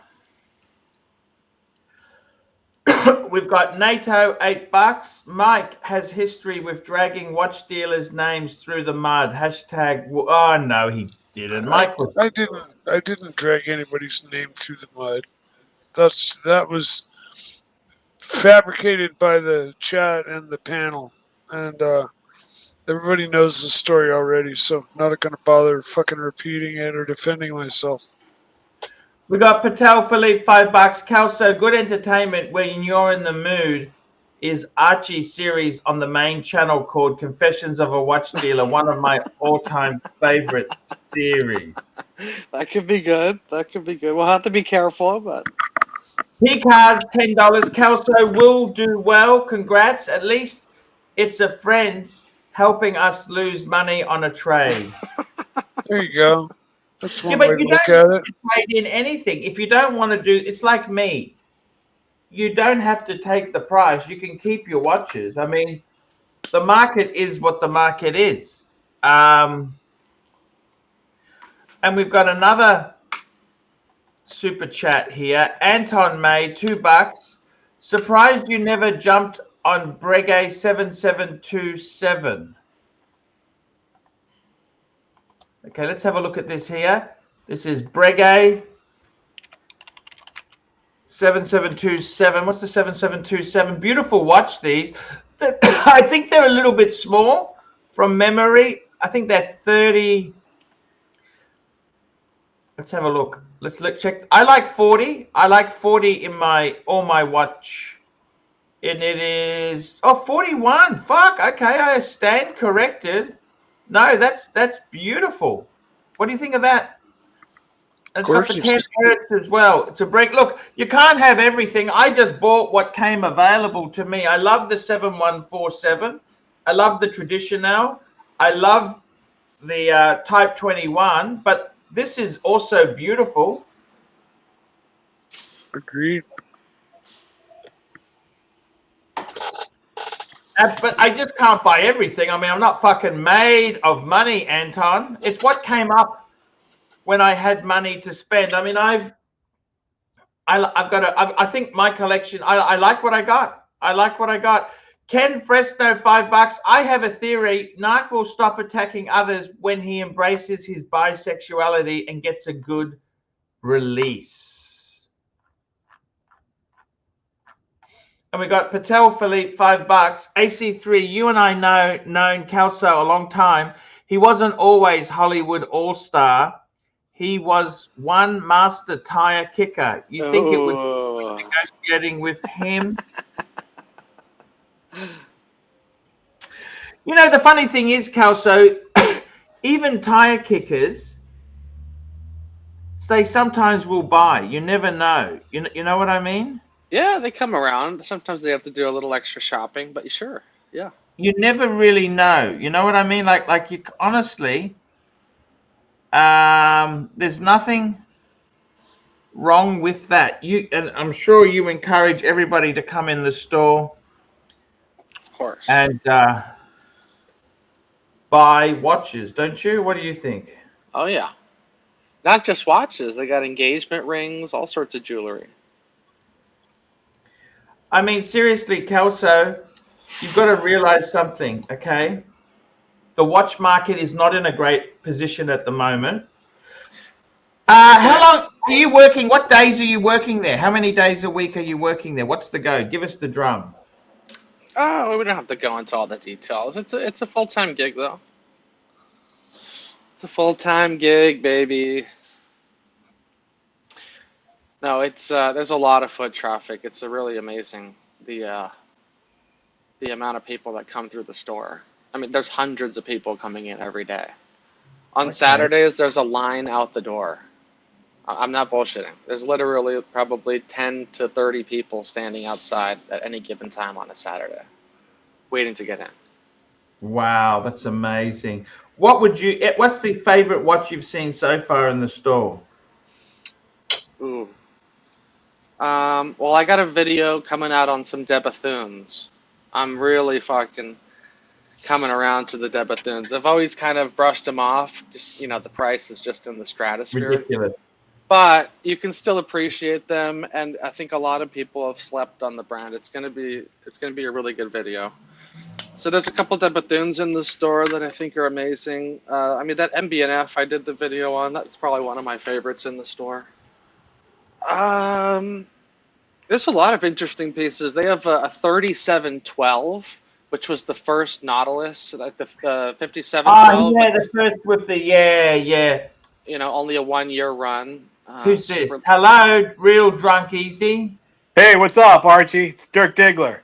we've got NATO, $8. Mike has history with dragging watch dealers' names through the mud. Hashtag. Oh no, he didn't. Mike was. I didn't drag anybody's name through the mud. That was fabricated by the chat and the panel, and everybody knows the story already. So not going to bother fucking repeating it or defending myself. We got Patel Philippe, $5. Kelso, good entertainment when you're in the mood is Archie series on the main channel called Confessions of a Watch Dealer, one of my all-time favorite series. That could be good. We'll have to be careful, but P-Cars, $10. Kelso will do well. Congrats. At least it's a friend helping us lose money on a trade. There you go. That's one Yeah, but way to you look don't at it. trade in anything. If you don't want to do, it's like me. You don't have to take the price. You can keep your watches. I mean, the market is what the market is. And we've got another super chat here. Anton made $2. Surprised you never jumped on Breguet 7727. Okay, let's have a look at this here. This is Breguet 7727. What's the 7727? Beautiful watch, these. I think they're a little bit small from memory. I think they're 30. Let's have a look. Let's check. I like 40. I like 40 in all my watch. And it is 41. Fuck. Okay, I stand corrected. No, that's beautiful. What do you think of that? It's got the 10 carats as well. It's a break. Look, you can't have everything. I just bought what came available to me. I love the 7147. I love the Traditional. I love the Type 21. But this is also beautiful. Agreed. But I just can't buy everything. I mean, I'm not fucking made of money, Anton. It's what came up when I had money to spend. I mean, I think my collection, I like what I got. I like what I got. Ken Fresno, $5. I have a theory. Narc will stop attacking others when he embraces his bisexuality and gets a good release. And we got Patel Philippe, $5. AC3, you and I known Kelso a long time. He wasn't always Hollywood all-star. He was one master tire kicker. You think it would be negotiating with him? You know, the funny thing is, Kelso, even tire kickers, they sometimes will buy. You never know. You know what I mean? Yeah, they come around. Sometimes they have to do a little extra shopping, but sure, yeah. You never really know. You know what I mean? Like you honestly, there's nothing wrong with that. And I'm sure you encourage everybody to come in the store. Of course. And buy watches, don't you? What do you think? Oh yeah. Not just watches. They got engagement rings, all sorts of jewelry. I mean, seriously, Kelso, you've got to realize something, okay? The watch market is not in a great position at the moment. How long are you working? What days are you working there? How many days a week are you working there? What's the go? Give us the drum. Oh, we don't have to go into all the details. It's a full-time gig, though. It's a full-time gig, baby. No, it's there's a lot of foot traffic. It's really amazing the amount of people that come through the store. I mean, there's hundreds of people coming in every day. On Saturdays, there's a line out the door. I'm not bullshitting. There's literally probably 10 to 30 people standing outside at any given time on a Saturday, waiting to get in. Wow, that's amazing. What's the favorite watch you've seen so far in the store? Ooh. Well, I got a video coming out on some Debethoons. I'm really fucking coming around to the Debethoons. I've always kind of brushed them off. Just, the price is just in the stratosphere. Ridiculous. But you can still appreciate them, and I think a lot of people have slept on the brand. It's gonna be a really good video. So there's a couple Debethoons in the store that I think are amazing. I mean, that MB&F I did the video on, that's probably one of my favorites in the store. There's a lot of interesting pieces. They have a 3712, which was the first Nautilus, like the 5712. Oh, yeah, the first with the, yeah. Only a 1 year run. Who's this? Hello, Real Drunk Easy. Hey, what's up, Archie? It's Dirk Diggler.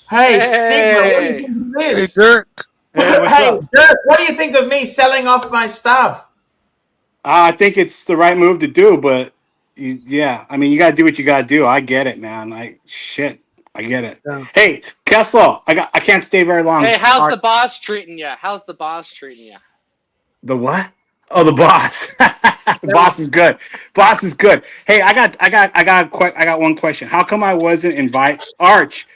Hey, Stigler, what do you think of this? Hey, Dirk. Hey, what's Hey, up? Dirk, what do you think of me selling off my stuff? I think it's the right move to do, but yeah, I mean, you got to do what you got to do. I get it, man. I get it. Yeah. Hey, Kelso, I can't stay very long. Hey, how's the boss treating you? How's the boss treating you? The what? Oh, the boss. The boss is good. Boss is good. Hey, I got one question. How come I wasn't invited? Arch,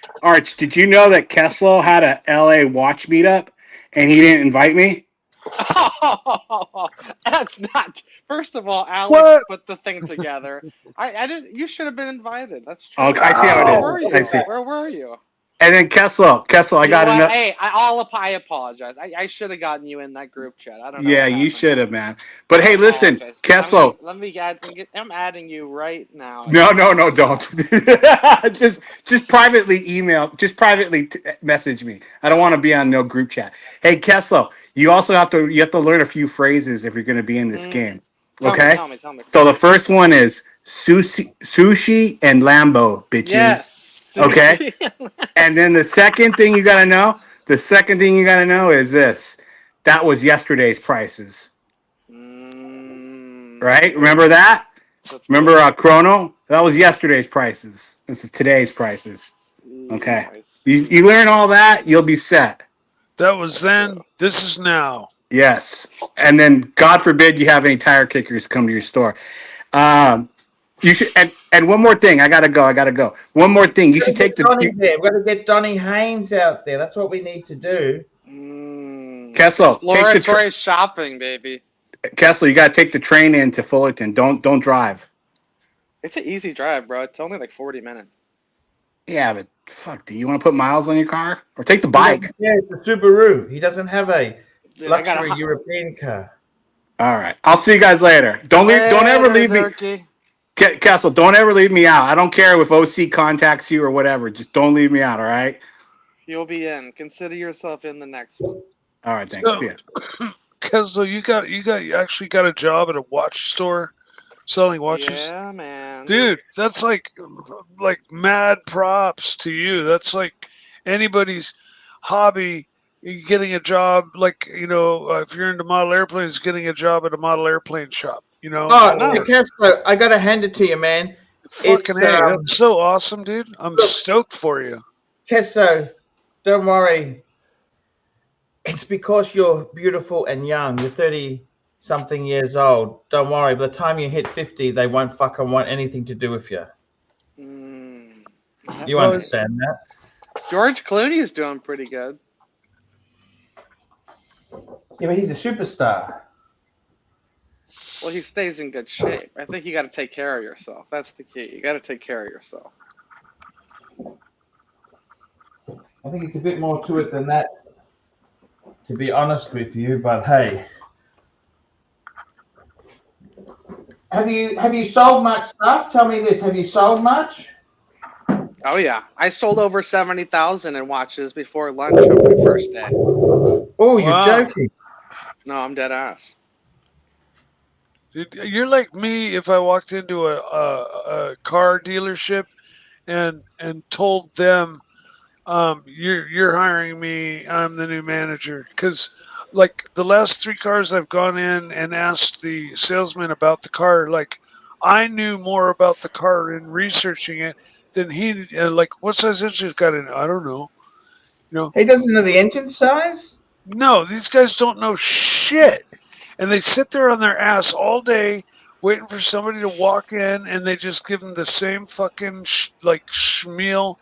did you know that Kelso had a LA watch meetup and he didn't invite me? Oh, that's not First of all, Alex What? put the thing together. I didn't. You should have been invited. That's true. Okay, I see how it Where is. were you? I see. Where were you? And then Kessel, I You know got what? enough. Hey, I apologize. I should have gotten you in that group chat. I don't know Yeah, what you happened. should have, man. But I hey, listen, apologize. Kessel. Let me I'm adding you right now. No, don't. just privately email, message me. I don't want to be on no group chat. Hey, Kessel, you also have to learn a few phrases if you're going to be in this game. Okay? Tell me. So the first one is sushi and Lambo, bitches. Yes. Okay? And then the second thing you got to know, is this. That was yesterday's prices. Right? Remember that? Remember Chrono? That was yesterday's prices. This is today's prices. Okay. You learn all that, you'll be set. That was then. This is now. Yes. And then God forbid you have any tire kickers come to your store. You should and one more thing. I gotta go. One more thing. You should take the We've got to get Donny Haynes out there. That's what we need to do. Kessel, Exploratory shopping, baby. Kessel, you gotta take the train into Fullerton. Don't drive. It's an easy drive, bro. It's only like 40 minutes. Yeah, but fuck, do you want to put miles on your car? Or take the bike? Yeah, it's a Subaru. He doesn't have a Dude, I luxury European car. All right. I'll see you guys later. Don't ever leave me. Kessel, don't ever leave me out. I don't care if OC contacts you or whatever. Just don't leave me out, all right? You'll be in. Consider yourself in the next one. All right, thanks. So, See ya. Kelso, you actually got a job at a watch store selling watches? Yeah, man. Dude, that's like mad props to you. That's like anybody's hobby. Getting a job, like, if you're into model airplanes, getting a job at a model airplane shop. Oh, Kessler, I gotta hand it to you, man. Fucking hey, that's so awesome, dude. I'm stoked for you. Kesso, don't worry. It's because you're beautiful and young. You're 30-something years old. Don't worry. By the time you hit 50, they won't fucking want anything to do with you. You understand that? George Clooney is doing pretty good. Yeah, but he's a superstar. Well, he stays in good shape. I think you got to take care of yourself. That's the key. You got to take care of yourself. I think it's a bit more to it than that, to be honest with you. But hey, have you sold much stuff? Tell me this: have you sold much? Oh yeah, I sold over 70,000 in watches before lunch on my first day. Oh, you're joking? No, I'm dead ass. You're like me if I walked into a car dealership and told them, you're hiring me, I'm the new manager. Because like the last 3 cars I've gone in and asked the salesman about the car, like I knew more about the car in researching it than he. Like, what size engine's got in it? I don't know. He doesn't know the engine size. No, these guys don't know shit. And they sit there on their ass all day waiting for somebody to walk in, and they just give them the same fucking schmeal.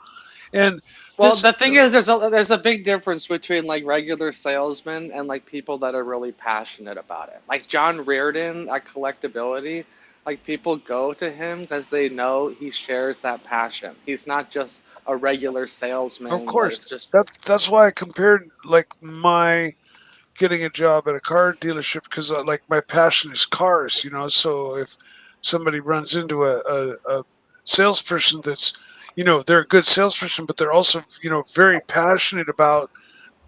And the thing is, there's a big difference between like regular salesmen and like people that are really passionate about it. Like John Reardon at Collectability, like people go to him because they know he shares that passion. He's not just a regular salesman. Of course, that's why I compared like my getting a job at a car dealership, because like my passion is cars, so if somebody runs into a salesperson that's, they're a good salesperson, but they're also, very passionate about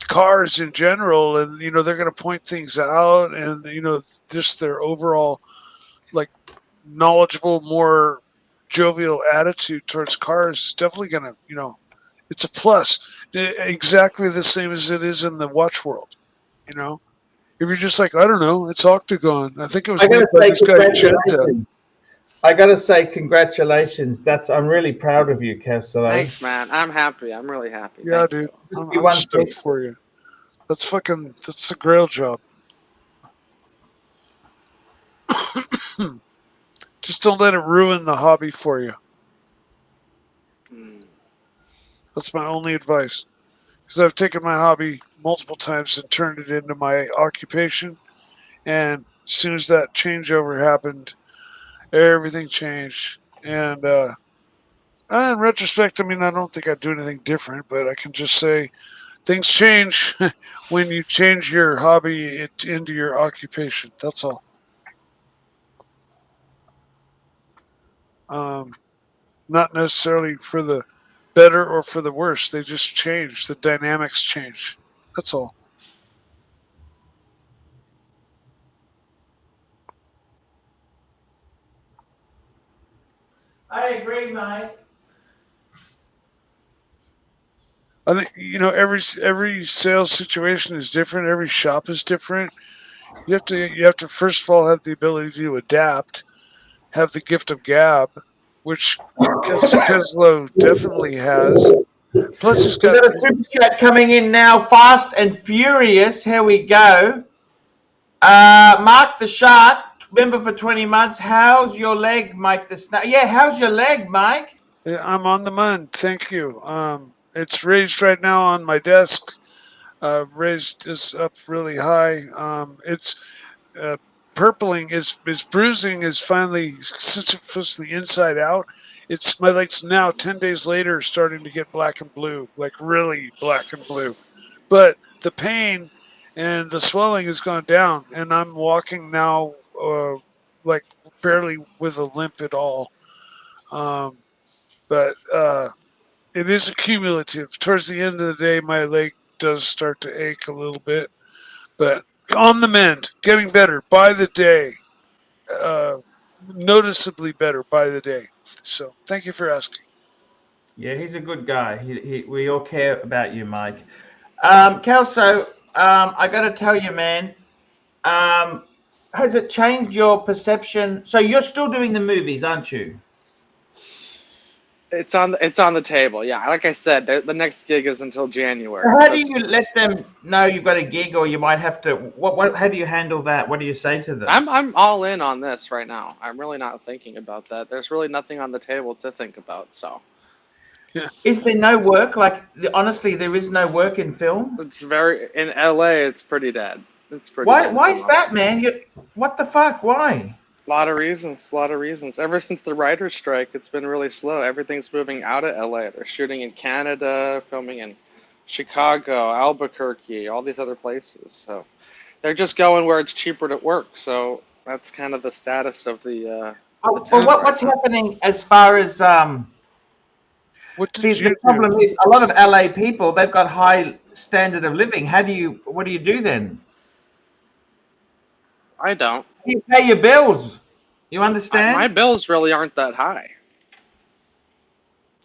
cars in general, and, they're going to point things out, and, just their overall, like, knowledgeable, more jovial attitude towards cars is definitely going to, it's a plus. Exactly the same as it is in the watch world. If you're just like, I don't know, it's Octagon. I think it was made by this guy Genta. I gotta say, congratulations. I'm really proud of you, Kelso. Thanks, man. I'm happy. I'm really happy. Yeah, dude. I'm stoked for you. That's a grail job. Just don't let it ruin the hobby for you. That's my only advice. Because I've taken my hobby multiple times and turned it into my occupation. And As soon as that changeover happened, everything changed. And in retrospect, I mean, I don't think I'd do anything different, but I can just say things change when you change your hobby into your occupation. That's all. Not necessarily for the better or for the worse. They just change. The dynamics change. That's all. I agree, mate. I think every sales situation is different. Every shop is different. You have to first of all have the ability to adapt, have the gift of gab, which Keslo definitely has. Plus, he's We've got got a super chat coming in now, fast and furious. Here we go. Mark the Shark, member for 20 months. How's your leg, Mike the Snake? Yeah, how's your leg, Mike? I'm on the mend. Thank you. It's raised right now on my desk. Raised is up really high. It's purpling. Is bruising is finally, since it was the inside out. It's my legs now 10 days later starting to get black and blue, like really black and blue. But the pain and the swelling has gone down, and I'm walking now like barely with a limp at all. But it is accumulative. Towards the end of the day, my leg does start to ache a little bit, but on the mend, getting better by the day, noticeably better by the day. So thank you for asking. Yeah, he's a good guy. We all care about you, Mike. Kelso, I got to tell you, man, has it changed your perception? So you're still doing the movies, aren't you? It's on the table. Yeah, like I said, the next gig is until January. So how do you let them know you've got a gig, or you might have to? What? How do you handle that? What do you say to them? I'm all in on this right now. I'm really not thinking about that. There's really nothing on the table to think about. So, yeah. Is there no work? Like honestly, there is no work in film. It's in LA. It's pretty dead. It's pretty. Why? Dead Why is that, man? What the fuck? Why? A lot of reasons. Ever since the writer's strike, it's been really slow. Everything's moving out of LA. They're shooting in Canada, filming in Chicago, Albuquerque, all these other places. So they're just going where it's cheaper to work. So that's kind of the status of the. What's happening as far as What did See, the problem is a lot of LA people, they've got high standard of living. What do you do then? I don't. You pay your bills. You understand? My bills really aren't that high.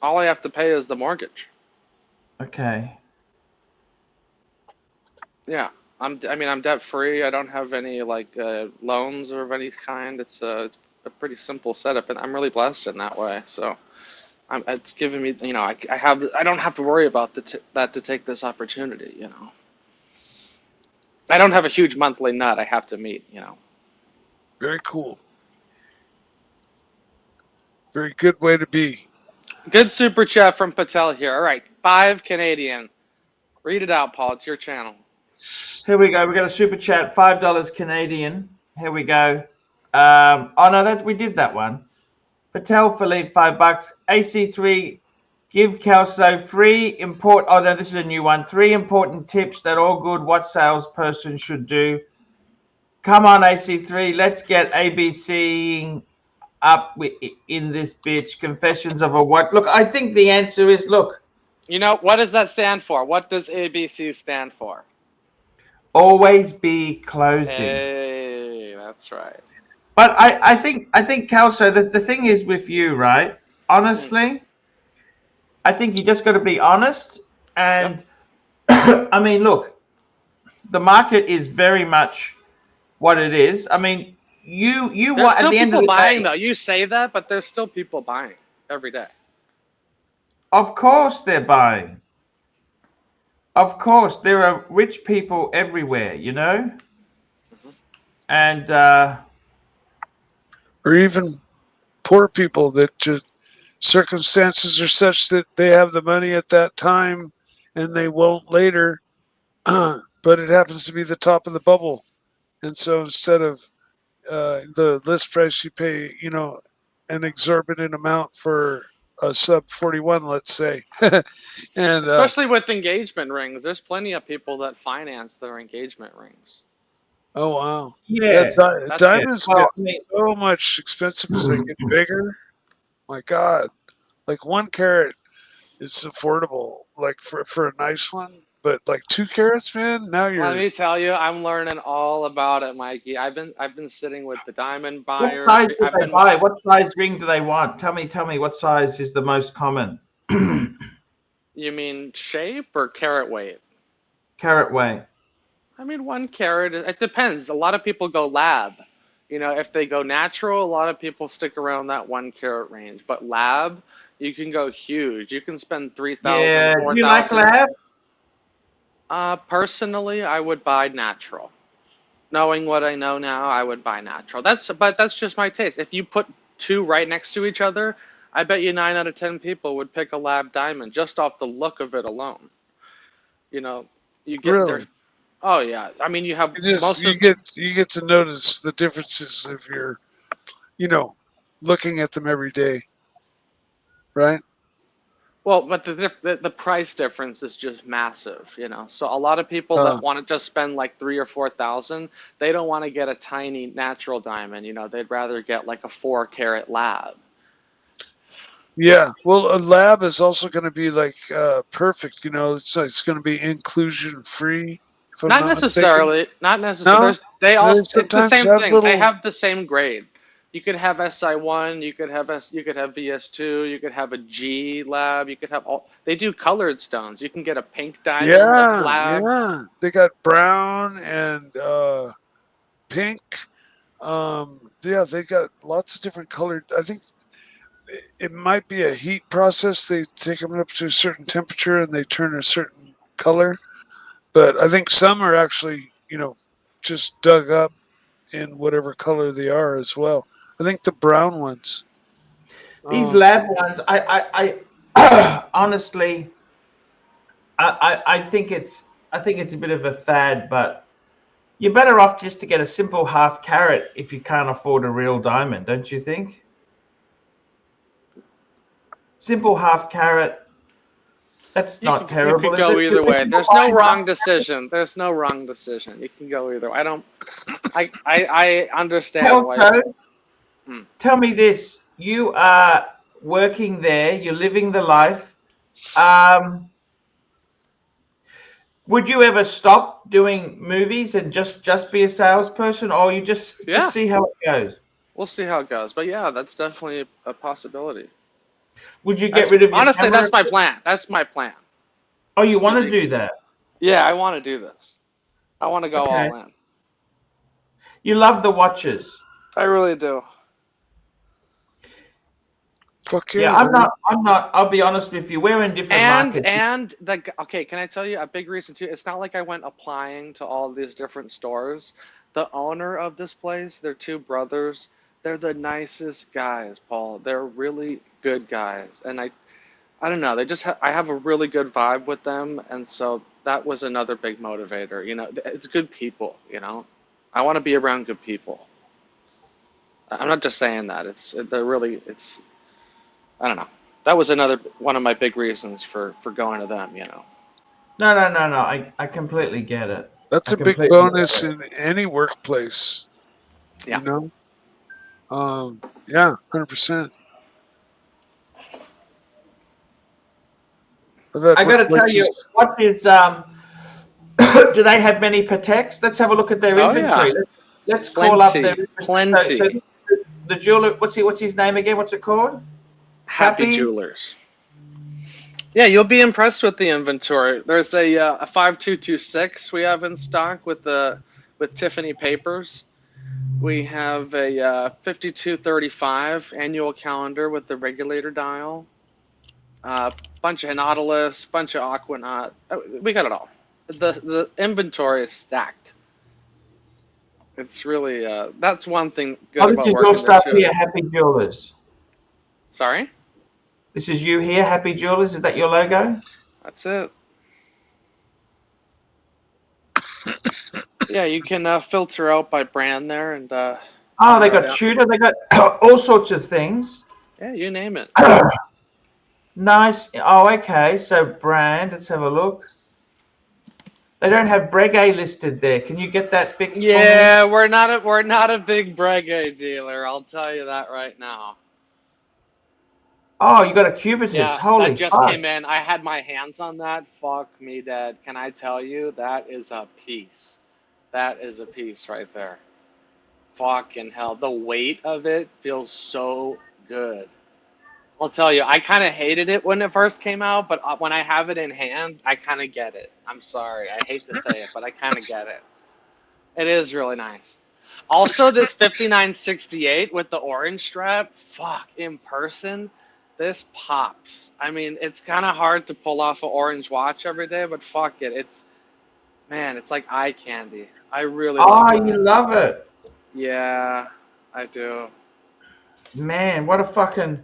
All I have to pay is the mortgage. Okay. Yeah, I'm debt free. I don't have any loans or of any kind. It's a pretty simple setup, and I'm really blessed in that way. So, it's given me, I don't have to worry about that to take this opportunity. I don't have a huge monthly nut I have to meet. Very cool. Very good way to be. Good super chat from Patel here. All right, 5 Canadian. Read it out, Paul. It's your channel. Here we go. We got a super chat, $5 Canadian. Here we go. Oh no, we did that one. Patel Philippe, $5. AC3, give Kelso free import. Oh no, this is a new one. 3 important tips that all good what salesperson should do. Come on, AC3, let's get ABC up in this bitch. Confessions of a what? Look, I think the answer is look. What does that stand for? What does ABC stand for? Always be closing. Hey, that's right. But I think Kelso, the thing is with you, right? Honestly, I think you just got to be honest. And I mean, look, the market is very much what it is. I mean, you there's at the end of the buying, day, though. You say that, but there's still people buying every day. Of course, they're buying. Of course, there are rich people everywhere, and or even poor people that just circumstances are such that they have the money at that time and they won't later, but it happens to be the top of the bubble. And so instead of the list price, you pay, you know, an exorbitant amount for a sub 41, let's say. And Especially with engagement rings, there's plenty of people that finance their engagement rings. oh wow, Yeah. diamonds Well, get I mean, so much expensive as they get bigger. My God, like 1 carat is affordable, like for a nice one, but like 2 carats, man. Now Let you're me tell you, I'm learning all about it, Mikey. I've been sitting with the diamond what buyers. size do I've they been buy? What size ring do they want? Tell me, what size is the most common? You mean shape or carat weight? Carat weight. I mean, 1 carat, it depends. A lot of people go lab. You know, if they go natural, a lot of people stick around that 1 carat range. But lab, you can go huge. You can spend 3,000, Yeah. Do you like 4,000. lab? Personally, I would buy natural. Knowing what I know now, I would buy natural. But that's just my taste. If you put two right next to each other, I bet you 9 out of 10 people would pick a lab diamond just off the look of it alone. You know, you get there. really. Oh yeah, I mean you have You just most of. you get to notice the differences if you're, you know, looking at them every day, right? Well, but the price difference is just massive, you know. So a lot of people Uh, that want to just spend like 3 or 4 thousand, they don't want to get a tiny natural diamond, you know. They'd rather get like a 4 carat lab. yeah. Well, a lab is also going to be like perfect. You know, it's going to be inclusion free. If I'm Not not mistaken. necessarily, not necessarily. No, There's they all. they It's the sometimes same have thing. They little. have the same grade. You could have SI1, you could have you could have VS2, you could have a G lab, you could have all. They do colored stones. You can get a pink diamond that's Yeah, lab. yeah. They got brown and pink. Yeah, they got lots of different colored. I think it might be a heat process. They take them up to a certain temperature and they turn a certain color. But I think some are actually, you know, just dug up in whatever color they are as well. I think the brown ones. These Um, lab ones, I honestly, I think it's a bit of a fad, but you're better off just to get a simple half carat if you can't afford a real diamond, don't you think? Simple half carat, that's not You could terrible, is go it? Do either way. people There's buy no half? wrong decision. There's no wrong decision. You can go either way. I don't. I understand why. Kelso, Hmm. tell me this: you are working there, you're living the life. Um, would you ever stop doing movies and just be a salesperson, or you just Yeah, see how it goes? we'll see how it goes. But yeah, that's definitely a possibility. Would you get That's rid of your honestly, camera? that's my plan. That's my plan. Oh, you To want to be. do that? Yeah, I want to do this. I want to go Okay. all in. You love the watches. I really do. fuck Yeah, yeah, man. I'm not. I'll be honest with you. We're in different markets. Okay, can I tell you a big reason too? It's not like I went applying to all these different stores. The owner of this place, they're two brothers. They're the nicest guys, Paul. They're really good guys, and I don't know. I have a really good vibe with them, and so that was another big motivator. You know, it's good people. You know, I want to be around good people. I'm not just saying that. They're really. I don't know. That was another one of my big reasons for going to them. You know. No, no, no, no. I completely get it. That's I a big completely get bonus it. in any workplace, Yeah. you know? Yeah, 100%. I've had I got to tell workplaces. you, what is do they have many Pateks? Let's have a look at their Oh yeah. inventory. Let's call up their Plenty. inventory. So Plenty. the jeweler, what's his name again? What's it called? Happy Jewelers. Yeah, you'll be impressed with the inventory. There's a 5226 we have in stock with Tiffany papers. We have a 5235 annual calendar with the regulator dial. Bunch of Nautilus, bunch of Aquanaut. We got it all. The inventory is stacked. It's really that's one thing good Oh, this about is your working there stuff too. here, Happy Jewelers. Sorry? This is you here, Happy Jewelers. Is that your logo? That's it. Yeah, you can filter out by brand there, and Oh, they got Yeah. Tudor. They got all sorts of things. Yeah, you name it. Nice. Oh, okay. So brand. Let's have a look. They don't have Breguet listed there. Can you get that fixed for me? Yeah, we're not a big Breguet dealer. I'll tell you that right now. Oh, you got a Cubitus. Yeah, Holy that just fuck. came in. I had my hands on that. Fuck me dead. Can I tell you, that is a piece. That is a piece right there. Fucking hell. The weight of it feels so good. I'll tell you, I kind of hated it when it first came out, but when I have it in hand, I kind of get it. I'm sorry. I hate to say it, but I kind of get it. It is really nice. Also, this 5968 with the orange strap, fuck, in person, this pops. I mean, it's kind of hard to pull off an orange watch every day, but fuck it. Man, it's like eye candy. I really love Oh, it. you love it. Yeah, I do. Man, what a fucking...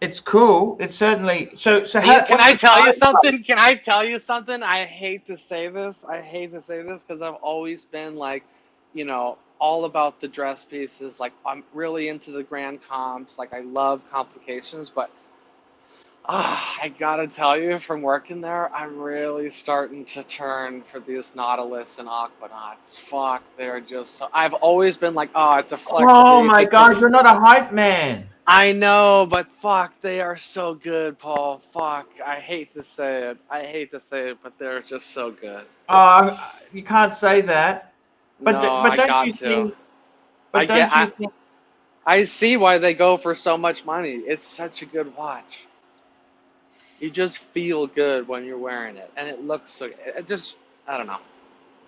It's cool. It's certainly... So Can what's I the tell you price? something? Can I tell you something? I hate to say this. I hate to say this because I've always been like, all about the dress pieces. Like, I'm really into the grand comps. Like, I love complications, but I gotta tell you, from working there, I'm really starting to turn for these Nautilus and Aquanauts. Fuck, they're just so... I've always been like, oh, it's a flex Oh piece. my It's God, you're not a hype man. I know, but fuck, they are so good, Paul. Fuck, I hate to say it. I hate to say it, but they're just so good. You can't say that. But No, but I don't got you to. think? But don't you think? I see why they go for so much money. It's such a good watch. You just feel good when you're wearing it, and it looks so. It just, I don't know.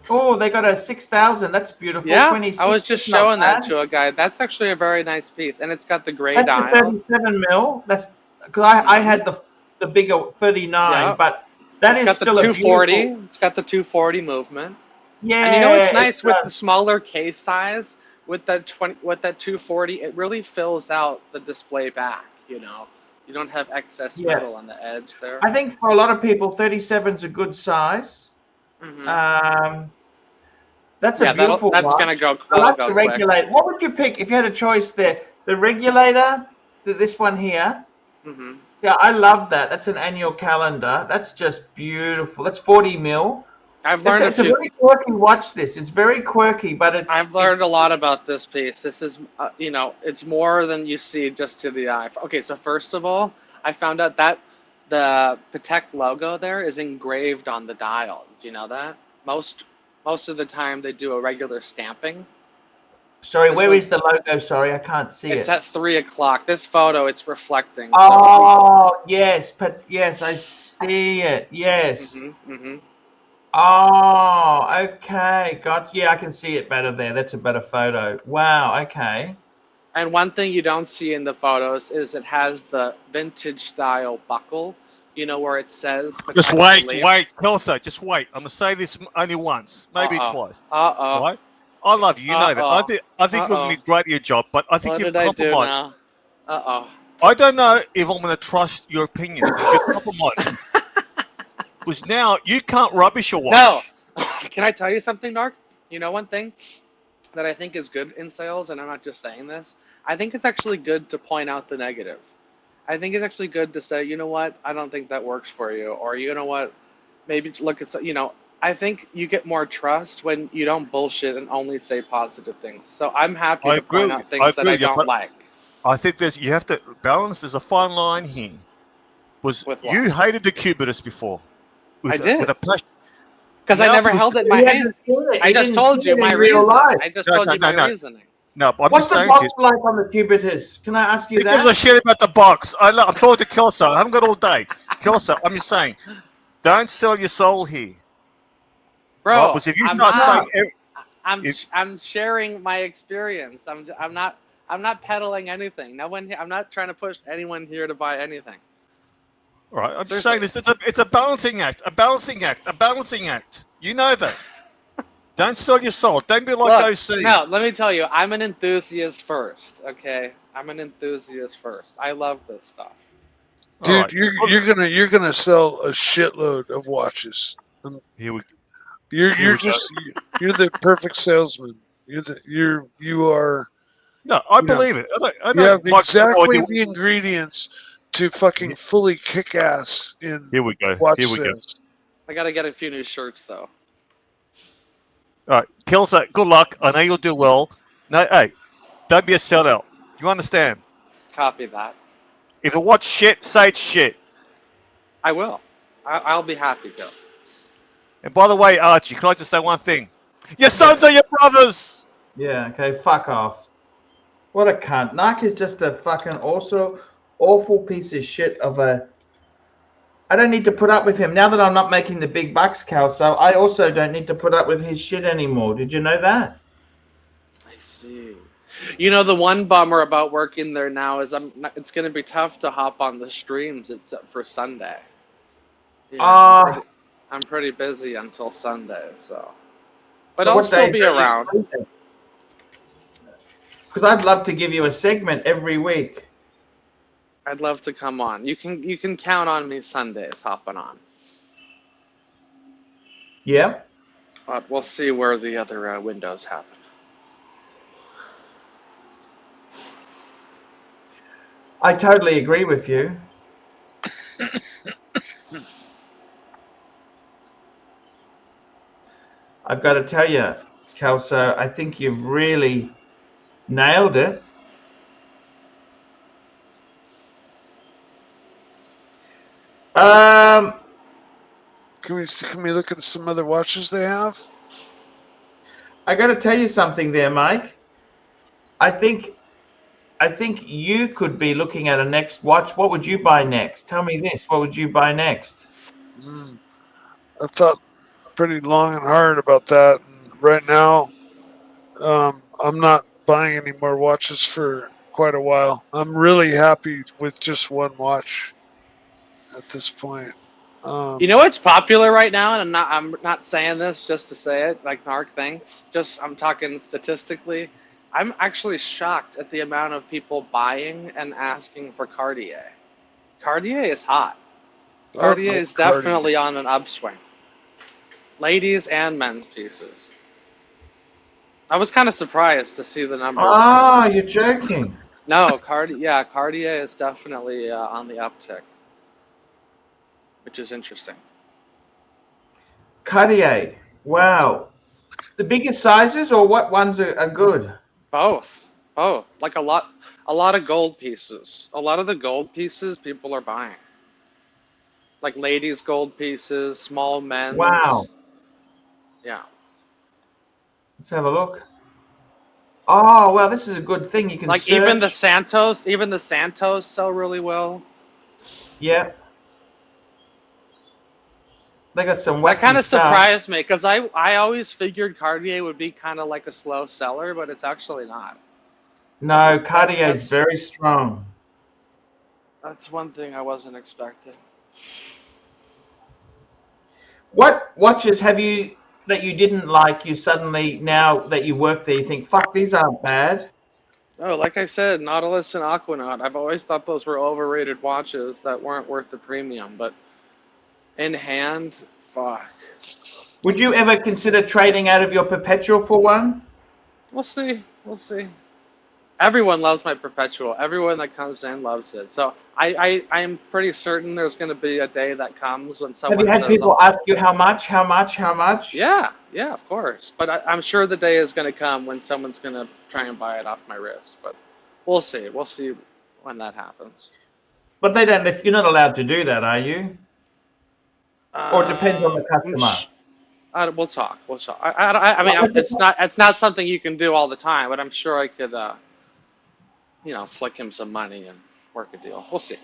Oh, they got a 6,000. That's beautiful. Yeah, 26. I was just Not showing that bad. to a guy. That's actually a very nice piece, and it's got the gray That's the dial. 37 mil. That's because I had the bigger 39, Yeah. but that It's is got the still a 240. beautiful. It's got the 240 movement. Yeah, And you know what's it nice with the does. smaller case size with that 240, it really fills out the display back, You don't have excess Yeah. metal on the edge there. I think for a lot of people, 37 is a good size. Mhm. That's a beautiful that's watch. gonna go I that'll like go the quick. regulator. What would you pick if you had a choice there? The regulator, this one here. Mhm. Yeah, I love that. That's an annual calendar. That's just beautiful. That's 40 mil. I've learned It's a a few very quirky watch. It's very quirky, but I've learned a lot about this piece. This is it's more than you see just to the eye. Okay, so first of all, I found out that the Patek logo there is engraved on the dial. Did you know that? Most of the time they do a regular stamping. Sorry, This where one- is the logo? Sorry, I can't see It's it. at 3 o'clock. This photo, it's reflecting. Oh, yes, but yes, I see it. Yes. Mhm. Oh, okay. Yeah, I can see it better there. That's a better photo. Wow, okay. And one thing you don't see in the photos is it has the vintage style buckle. Where it says. Just Patek wait, Philippe. Kelso, just wait. I'm gonna say this only once, maybe Uh-oh. twice. Uh-oh. Right? I love you. You know that. I think you're gonna be great at your job, but I think What you've did I do compromised. now? Uh-oh. I don't know if I'm gonna trust your opinion because you're compromised. Because now you can't rubbish your watch. No. Can I tell you something, Dark? One thing that I think is good in sales, and I'm not just saying this, I think it's actually good to point out the negative. I think it's actually good to say, you know what, I don't think that works for you. Or, you know what, maybe look at, I think you get more trust when you don't bullshit and only say positive things. So I'm happy to point out things that I don't like. I think you have to balance. There's a fine line here. With what? You hated the Cubitus before. I did. With a passion. Because I never held it in my hand. I just told you my reason. I just told you my reasoning. No, but I'm What's just the saying box like on the Cubitus? Can I ask you Who that? gives a shit about the box? I'm talking to Kelso. I haven't got all day. Kelso, I'm just saying, don't sell your soul here. Bro, right? Because if you start saying... I'm sharing my experience. I'm not peddling anything. I'm not trying to push anyone here to buy anything. All right, I'm just saying this. It's a balancing act. A balancing act. A balancing act. You know that. Don't sell your soul. Don't be like OC. No, let me tell you. I'm an enthusiast first. Okay, I'm an enthusiast first. I love this stuff. Dude, right. you're gonna sell a shitload of watches. Here we go. You're the perfect salesman. You are No, I Yeah. believe it. I You know have Mike's exactly idea- the ingredients to fucking fully kick ass in Here we go. watch Here we go. sales. I gotta get a few new shirts though. All right, Kelso, good luck. I know you'll do well. No, hey, don't be a sellout. You understand? Copy that. If it what's shit, say it's shit. I will. I'll be happy to. And by the way, Archie, can I just say one thing? Your sons are your brothers. Yeah, okay, fuck off. What a cunt. Narc is just a fucking also awful piece of shit of a... I don't need to put up with him. Now that I'm not making the big bucks, Kelso, I also don't need to put up with his shit anymore. Did you know that? I see. You know, the one bummer about working there now is it's going to be tough to hop on the streams except for Sunday. Yeah, I'm pretty busy until Sunday, so. But I'll still be around. Because I'd love to give you a segment every week. I'd love to come on. You can count on me Sundays hopping on. Yeah? But we'll see where the other windows happen. I totally agree with you. I've got to tell you, Kelso, I think you've really nailed it. Can we look at some other watches they have? I got to tell you something there, Mike. I think you could be looking at a next watch. What would you buy next? Tell me this. What would you buy next? I thought pretty long and hard about that. And right now, I'm not buying any more watches for quite a while. I'm really happy with just one watch at this point. You know what's popular right now, and I'm not saying this just to say it, like Narc thinks. I'm talking statistically. I'm actually shocked at the amount of people buying and asking for Cartier. Cartier is hot. Cartier is definitely on an upswing. Ladies and men's pieces. I was kind of surprised to see the numbers. Oh, you're joking. No, Cartier is definitely on the uptick, which is interesting. Cartier. Wow. The biggest sizes, or what ones are good? Both. Like a lot of gold pieces. A lot of the gold pieces people are buying. Like ladies' gold pieces, small men's. Wow. Yeah. Let's have a look. Oh, well, this is a good thing. You can like search. even the Santos sell really well. Yeah. They got some wacky That kind of stuff. surprised me because I always figured Cartier would be kind of like a slow seller, but it's actually not. No, Cartier is very strong. That's one thing I wasn't expecting. What watches have you that you didn't like, you suddenly, now that you work there, you think, fuck, these aren't bad? Oh, like I said, Nautilus and Aquanaut. I've always thought those were overrated watches that weren't worth the premium, but in hand, fuck. Would you ever consider trading out of your Perpetual for one? We'll see. Everyone loves my Perpetual. Everyone that comes in loves it. So I'm pretty certain there's going to be a day that comes when someone Have you had says, people ask you how much? Yeah, of course. But I'm sure the day is going to come when someone's going to try and buy it off my wrist. But we'll see. We'll see when that happens. But they don't. You're not allowed to do that, are you? Or it depends on the customer. We'll talk. I mean, it's not something you can do all the time, but I'm sure I could, flick him some money and work a deal. We'll see.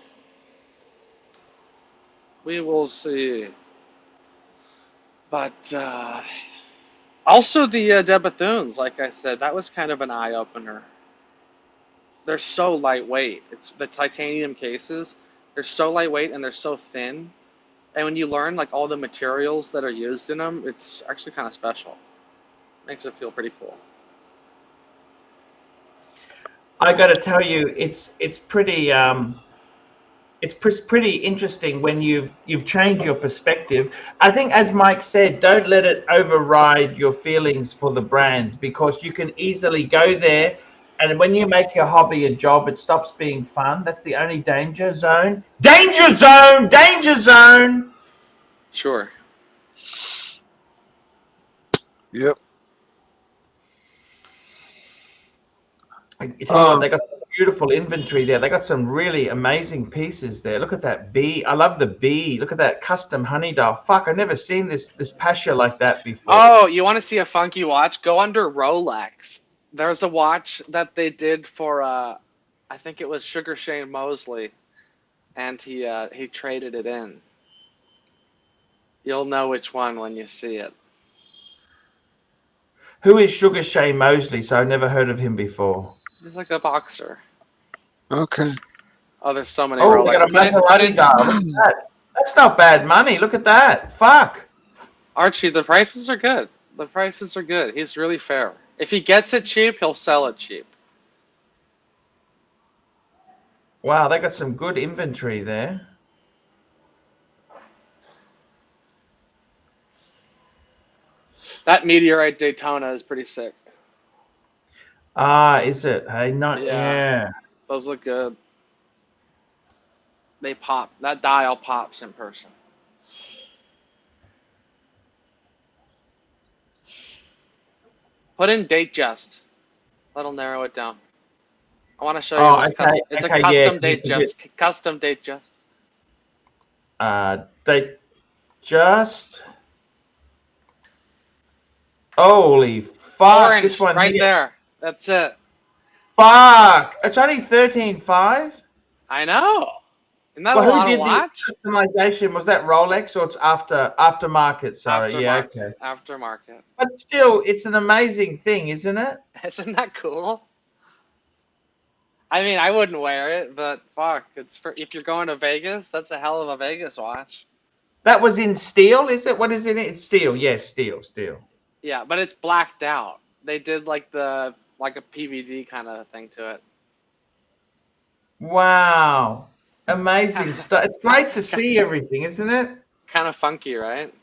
We will see. But also the Debethoons, like I said, that was kind of an eye opener. They're so lightweight. It's the titanium cases. They're so lightweight and they're so thin. And when you learn like all the materials that are used in them, it's actually kind of special. Makes it feel pretty cool. I got to tell you, it's pretty interesting when you've changed your perspective. I think, as Mike said, don't let it override your feelings for the brands, because you can easily go there And when you make your hobby a job, it stops being fun. That's the only danger zone. Danger zone! Danger zone! Sure. Yep. You know what, they got some beautiful inventory there. They got some really amazing pieces there. Look at that bee. I love the bee. Look at that custom honey dial. Fuck, I've never seen this Pasha like that before. Oh, you want to see a funky watch? Go under Rolex. There's a watch that they did for, I think it was Sugar Shane Mosley, and he traded it in. You'll know which one when you see it. Who is Sugar Shane Mosley? So I've never heard of him before. He's like a boxer. Okay. Oh, there's so many Oh, Rolex. they got a Maserati dial. Look at that. That's not bad money. Look at that. Fuck. Archie, the prices are good. The prices are good. He's really fair. If he gets it cheap, he'll sell it cheap. Wow, they got some good inventory there. That Meteorite Daytona is pretty sick. Ah, is it? Hey, not yeah. Those look good. They pop. That dial pops in person. Put in date just. That'll narrow it down. I want to show you. It's a custom date just. Custom date just. Date just. Holy fuck! Orange, this one right here. there. That's it. Fuck! It's only 13.5. I know. Isn't that Well, a lot who of did watch? the customization? Was that Rolex or it's aftermarket? Sorry, yeah, okay. Aftermarket. But still, it's an amazing thing, isn't it? Isn't that cool? I mean, I wouldn't wear it, but fuck, it's for if you're going to Vegas. That's a hell of a Vegas watch. That was in steel, is it? What is it? It's steel. Yes, steel. Yeah, but it's blacked out. They did like a PVD kind of thing to it. Wow. Amazing stuff. It's great to see everything, isn't it? Kind of funky, right?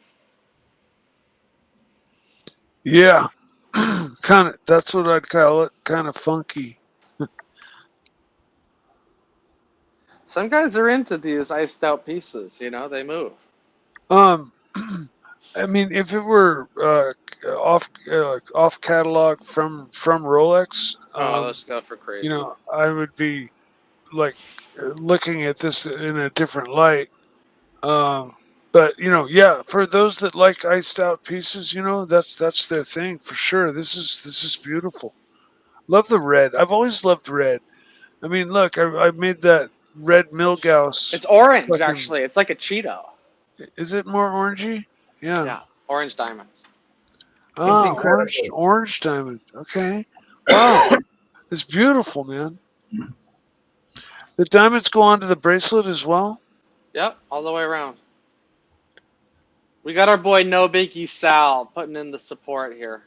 Yeah. Kind of. That's what I'd call it. Kind of funky. Some guys are into these iced out pieces. You know, they move. I mean, if it were off catalog from Rolex, Those go for crazy. you know, I would be like looking at this in a different light. But you know, yeah, for those that like iced out pieces, you know, that's their thing for sure. This is beautiful. Love the red. I've always loved red. I mean, look, I made that red Milgauss. It's orange, actually. It's like a Cheeto. Is it more orangey? Yeah. Yeah, orange diamonds. Oh, orange diamond. Okay. Wow. It's beautiful, man. The diamonds go onto the bracelet as well? Yep, all the way around. We got our boy No Biggie Sal putting in the support here.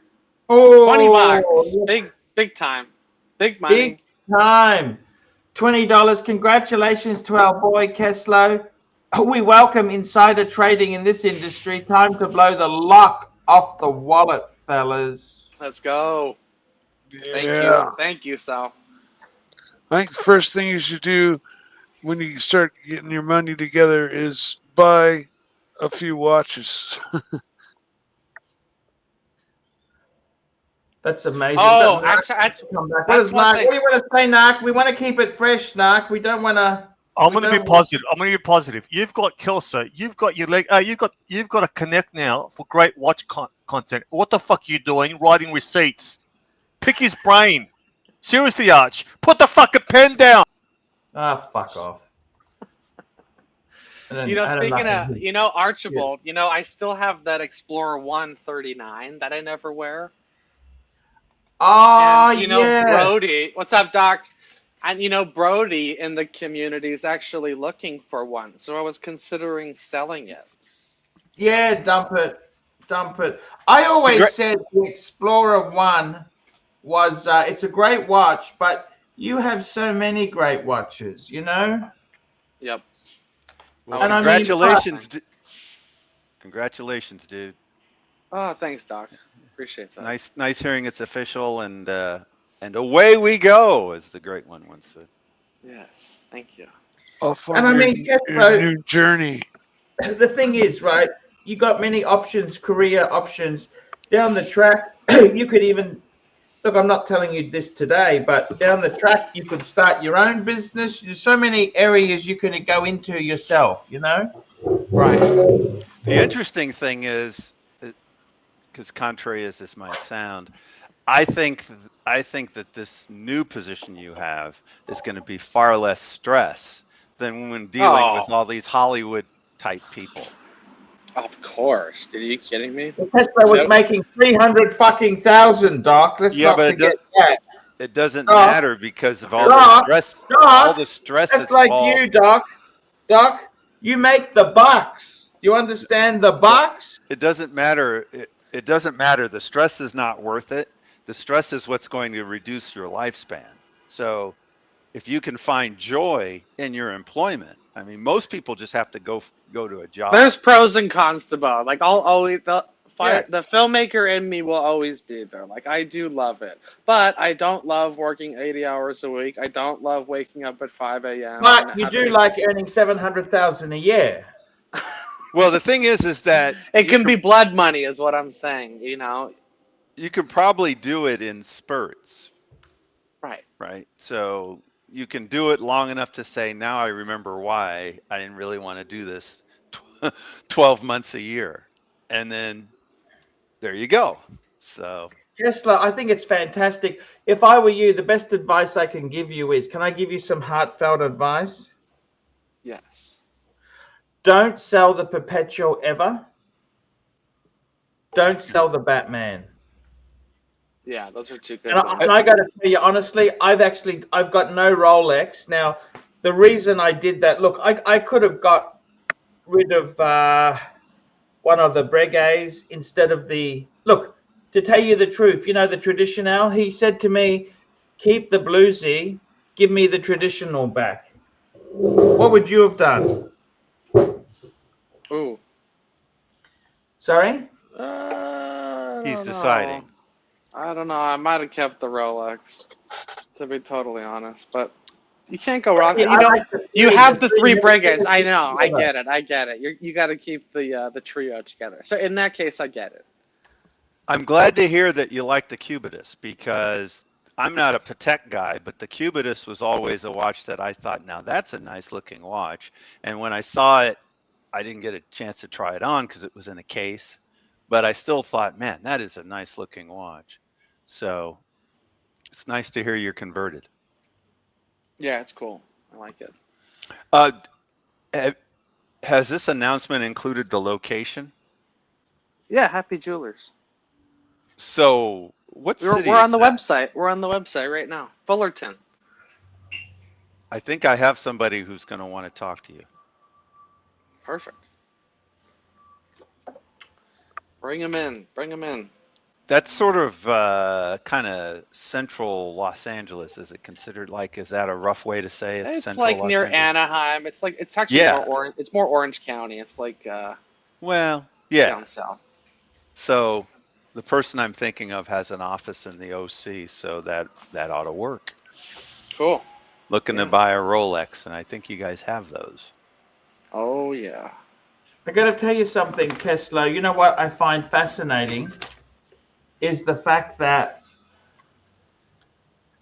Oh, 20 bucks. Big time. Big money. Big time. $20. Congratulations to our boy Kelso. We welcome insider trading in this industry. Time to blow the lock off the wallet, fellas. Let's go. Yeah. Thank you, Sal. I think the first thing you should do when you start getting your money together is buy a few watches. That's amazing. Oh, that's one What do you want to say, Narc? We want to keep it fresh, Narc. We don't want to. I'm going to be positive. I'm going to be positive. You've got Kelso. You've got your leg. You've got a connect now for great watch content. What the fuck are you doing? Writing receipts. Pick his brain. Seriously, Arch. Put the fucking pen down. Ah, fuck off. You know, speaking of, you know, Archibald, you know, I still have that Explorer 139 that I never wear. Oh, and, you know, Brody. What's up, Doc? And, you know, Brody in the community is actually looking for one. So I was considering selling it. Yeah, dump it. Dump it. I always said the Explorer 1 was, it's a great watch, but you have so many great watches, you know? Yep. Well, and congratulations. Congratulations, dude. Oh, thanks, Doc. Appreciate that. Nice hearing it's official, and And away we go, as the great one once said. Yes, thank you. Off And on I mean, your Kelso, new journey. the thing is, right? You got many options, career options down the track. You could even look. I'm not telling you this today, but down the track, you could start your own business. There's so many areas you can go into yourself. You know. Right. The interesting thing is, because contrary as this might sound, I think that this new position you have is going to be far less stress than when dealing with all these Hollywood type people. Of course. Are you kidding me? Tesla was making 300 fucking thousand, Doc. Let's Yeah, not but forget that. it doesn't Doc, matter because of all Doc, the stress, Doc, all the stress that's that's like involved. you, Doc. Doc, you make the bucks. Do you understand the bucks? It doesn't matter. It doesn't matter. The stress is not worth it. The stress is what's going to reduce your lifespan. So if you can find joy in your employment, I mean, most people just have to go to a job. There's pros and cons to both. Like I'll always the Yeah. filmmaker in me will always be there. Like I do love it, but I don't love working 80 hours a week. I don't love waking up at 5 a.m. But you do like earning 700,000 a year. Well, the thing is that it can be blood money, is what I'm saying. You know. you can probably do it in spurts. Right. Right. So you can do it long enough to say, now I remember why I didn't really want to do this 12 months a year. And then there you go. So Tesla, I think it's fantastic. If I were you, the best advice I can give you is, can I give you some heartfelt advice? Yes. Don't sell the Perpetual ever. Don't sell the Batman. Yeah, those are two good And ones. I got to tell you honestly, I've got no Rolex now. The reason I did that, look, I could have got rid of one of the Breguets instead of the look. To tell you the truth, you know the traditional. He said to me, "Keep the bluesy, give me the traditional back." What would you have done? Ooh. Sorry? he's deciding. I don't know. I might have kept the Rolex, to be totally honest. But you can't go wrong. Yeah, You know, I like the you three- have the the three three Breguets. I know. I together. get it. You got to keep the trio together. So in that case, I get it. I'm glad to hear that you like the Cubitus, because I'm not a Patek guy, but the Cubitus was always a watch that I thought, now that's a nice looking watch. And when I saw it, I didn't get a chance to try it on because it was in a case, but I still thought, man, that is a nice looking watch. So it's nice to hear you're converted. Yeah, it's cool. I like it. Has this announcement included the location? Yeah, Happy Jewelers. So what city We're on is the that? website. We're on the website right now. Fullerton. I think I have somebody who's going to want to talk to you. Perfect. Bring him in. Bring him in. That's sort of kind of central Los Angeles. Is it considered like? Is that a rough way to say it? It's Central like Los near Angeles? Anaheim. It's actually Yeah. more Orange. It's more Orange County. It's like Well, yeah. down south. So the person I'm thinking of has an office in the OC, so that ought to work. Cool. Looking to buy a Rolex, and I think you guys have those. Oh yeah. I got to tell you something, Tesla. You know what I find fascinating is the fact that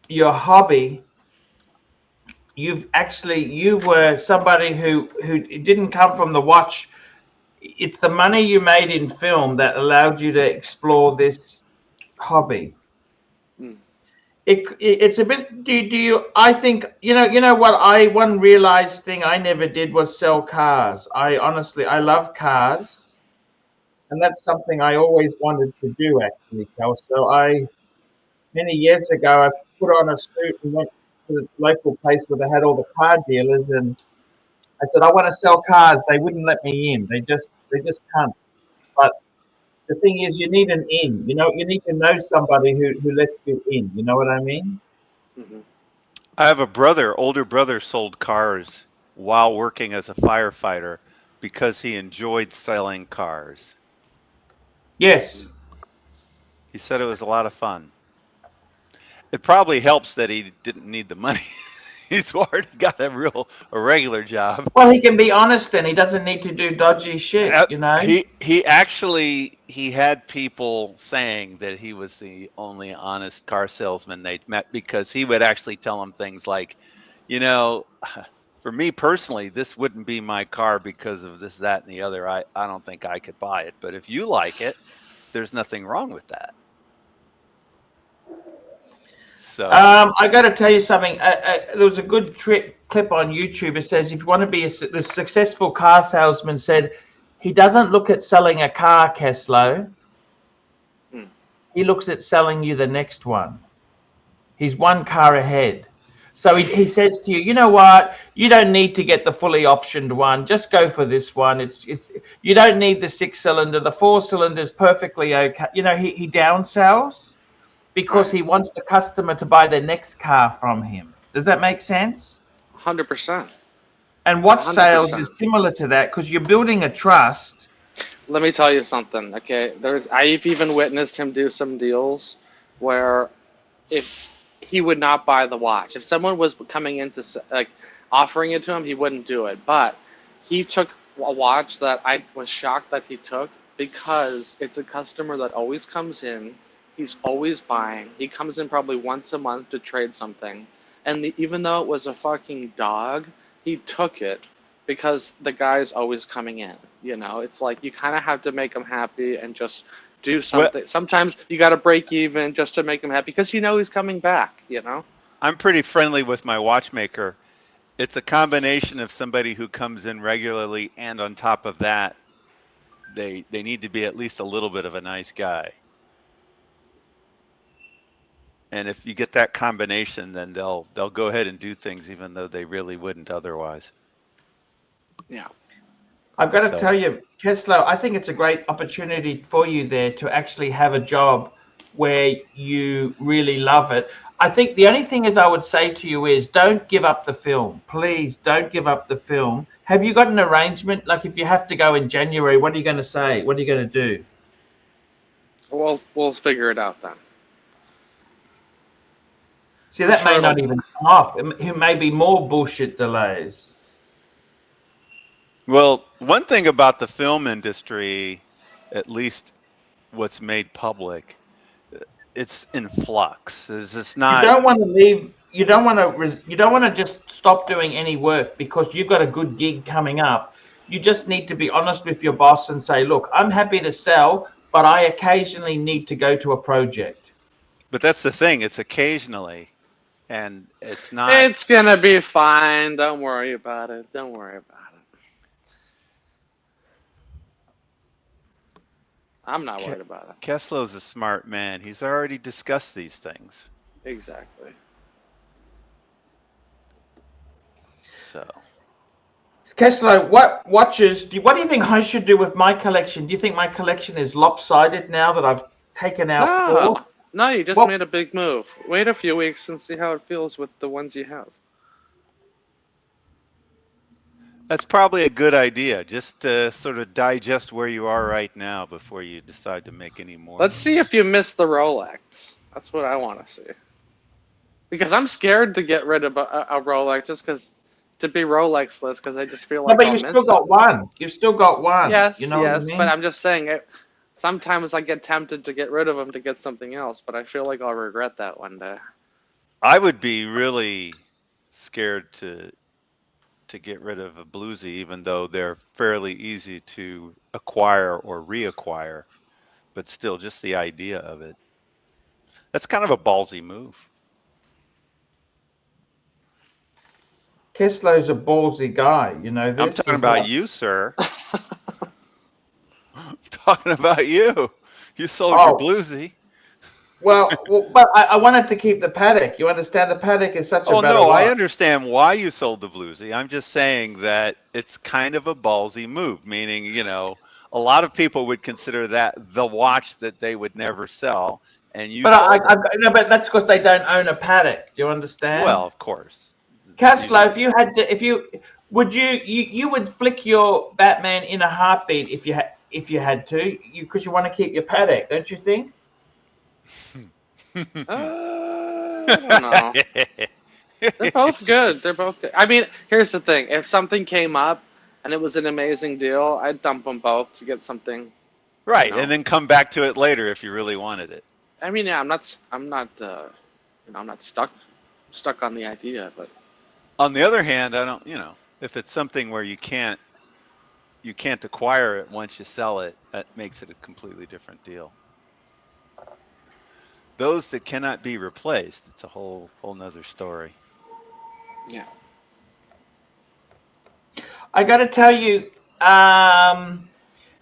your hobby, you were somebody who didn't come from the watch. It's the money you made in film that allowed you to explore this hobby. Mm. It's a bit. Do you? I think you know what one realized thing I never did was sell cars. I love cars, and that's something I always wanted to do actually, Kelso. Many years ago I put on a suit and went to the local place where they had all the car dealers, and I said I want to sell cars. They wouldn't let me in. They just can't. But the thing is, you need an in. You need to know somebody who lets you in. You know what I mean? Mm-hmm. I have older brother sold cars while working as a firefighter because he enjoyed selling cars. Yes. He said it was a lot of fun. It probably helps that he didn't need the money. He's already got a regular job. Well, he can be honest then. He doesn't need to do dodgy shit, you know? He actually had people saying that he was the only honest car salesman they'd met, because he would actually tell them things like, you know, for me personally, this wouldn't be my car because of this, that, and the other. I don't think I could buy it. But if you like it, there's nothing wrong with that. So I got to tell you something. There was a good clip on YouTube. It says if you want to be the successful car salesman said he doesn't look at selling a car, Kelso. He looks at selling you the next one. He's one car ahead. So he says to you, you know what? You don't need to get the fully optioned one. Just go for this one. It's you don't need the 6-cylinder. The 4-cylinder is perfectly okay. You know, he downsells because he wants the customer to buy the next car from him. Does that make sense? 100%. And watch 100%. sales is similar to that because you're building a trust. Let me tell you something, okay? I've even witnessed him do some deals where if he would not buy the watch. If someone was coming in to, like, offering it to him, he wouldn't do it. But he took a watch that I was shocked that he took, because it's a customer that always comes in. He's always buying. He comes in probably once a month to trade something. And even though it was a fucking dog, he took it because the guy's always coming in. You know, it's like you kind of have to make him happy and just do something. Sometimes you got to break even just to make him happy because you know he's coming back, you know? I'm pretty friendly with my watchmaker. It's a combination of somebody who comes in regularly, and on top of that, they need to be at least a little bit of a nice guy. And if you get that combination, then they'll go ahead and do things even though they really wouldn't otherwise. Yeah. I've got to tell you, Kelso, I think it's a great opportunity for you there to actually have a job where you really love it. I think the only thing is I would say to you is don't give up the film. Please don't give up the film. Have you got an arrangement? Like if you have to go in January, what are you going to say? What are you going to do? We'll figure it out then. See, that may not even come off. It may be more bullshit delays. Well, one thing about the film industry, at least what's made public, it's in flux. It's not. You don't want to leave. You don't want to just stop doing any work because you've got a good gig coming up. You just need to be honest with your boss and say, look, I'm happy to sell, but I occasionally need to go to a project. But that's the thing. It's occasionally. And it's not. It's going to be fine. Don't worry about it. Don't worry about it. I'm not worried about it. Kelso's a smart man. He's already discussed these things. Exactly. So. Kelso, what watches? What do you think I should do with my collection? Do you think my collection is lopsided now that I've taken out four? No, you just made a big move. Wait a few weeks and see how it feels with the ones you have. That's probably a good idea, just to sort of digest where you are right now before you decide to make any more. Let's see if you miss the Rolex. That's what I want to see. Because I'm scared to get rid of a Rolex just because to be Rolex-less, because I just feel like. No, but you've still got one. You've still got one. Yes, you know what I mean? But I'm just saying it. Sometimes I get tempted to get rid of them to get something else, but I feel like I'll regret that one day. I would be really scared to get rid of a bluesy, even though they're fairly easy to acquire or reacquire, but still just the idea of it. That's kind of a ballsy move. Kelso's a ballsy guy, you know. I'm talking about you, sir. I'm talking about you. You sold your bluesy. Well, but I wanted to keep the paddock. You understand the paddock is such a better no, watch. I understand why you sold the bluesy. I'm just saying that it's kind of a ballsy move, meaning, you know, a lot of people would consider that the watch that they would never sell, and you. But but that's because they don't own a paddock. Do you understand? Well, of course. Kelso, if you had to, you would flick your Batman in a heartbeat if you had to, because you want to keep your paddock, don't you think? I don't know. They're both good. They're both good. I mean, here's the thing: if something came up and it was an amazing deal, I'd dump them both to get something. Right, You know. and then come back to it later if you really wanted it. I mean, yeah, I'm not, I'm not stuck on the idea, but On the other hand, I don't, if it's something where you can't acquire it once you sell it, that makes it a completely different deal. Those that cannot be replaced, it's a whole nother story. yeah. I got to tell you,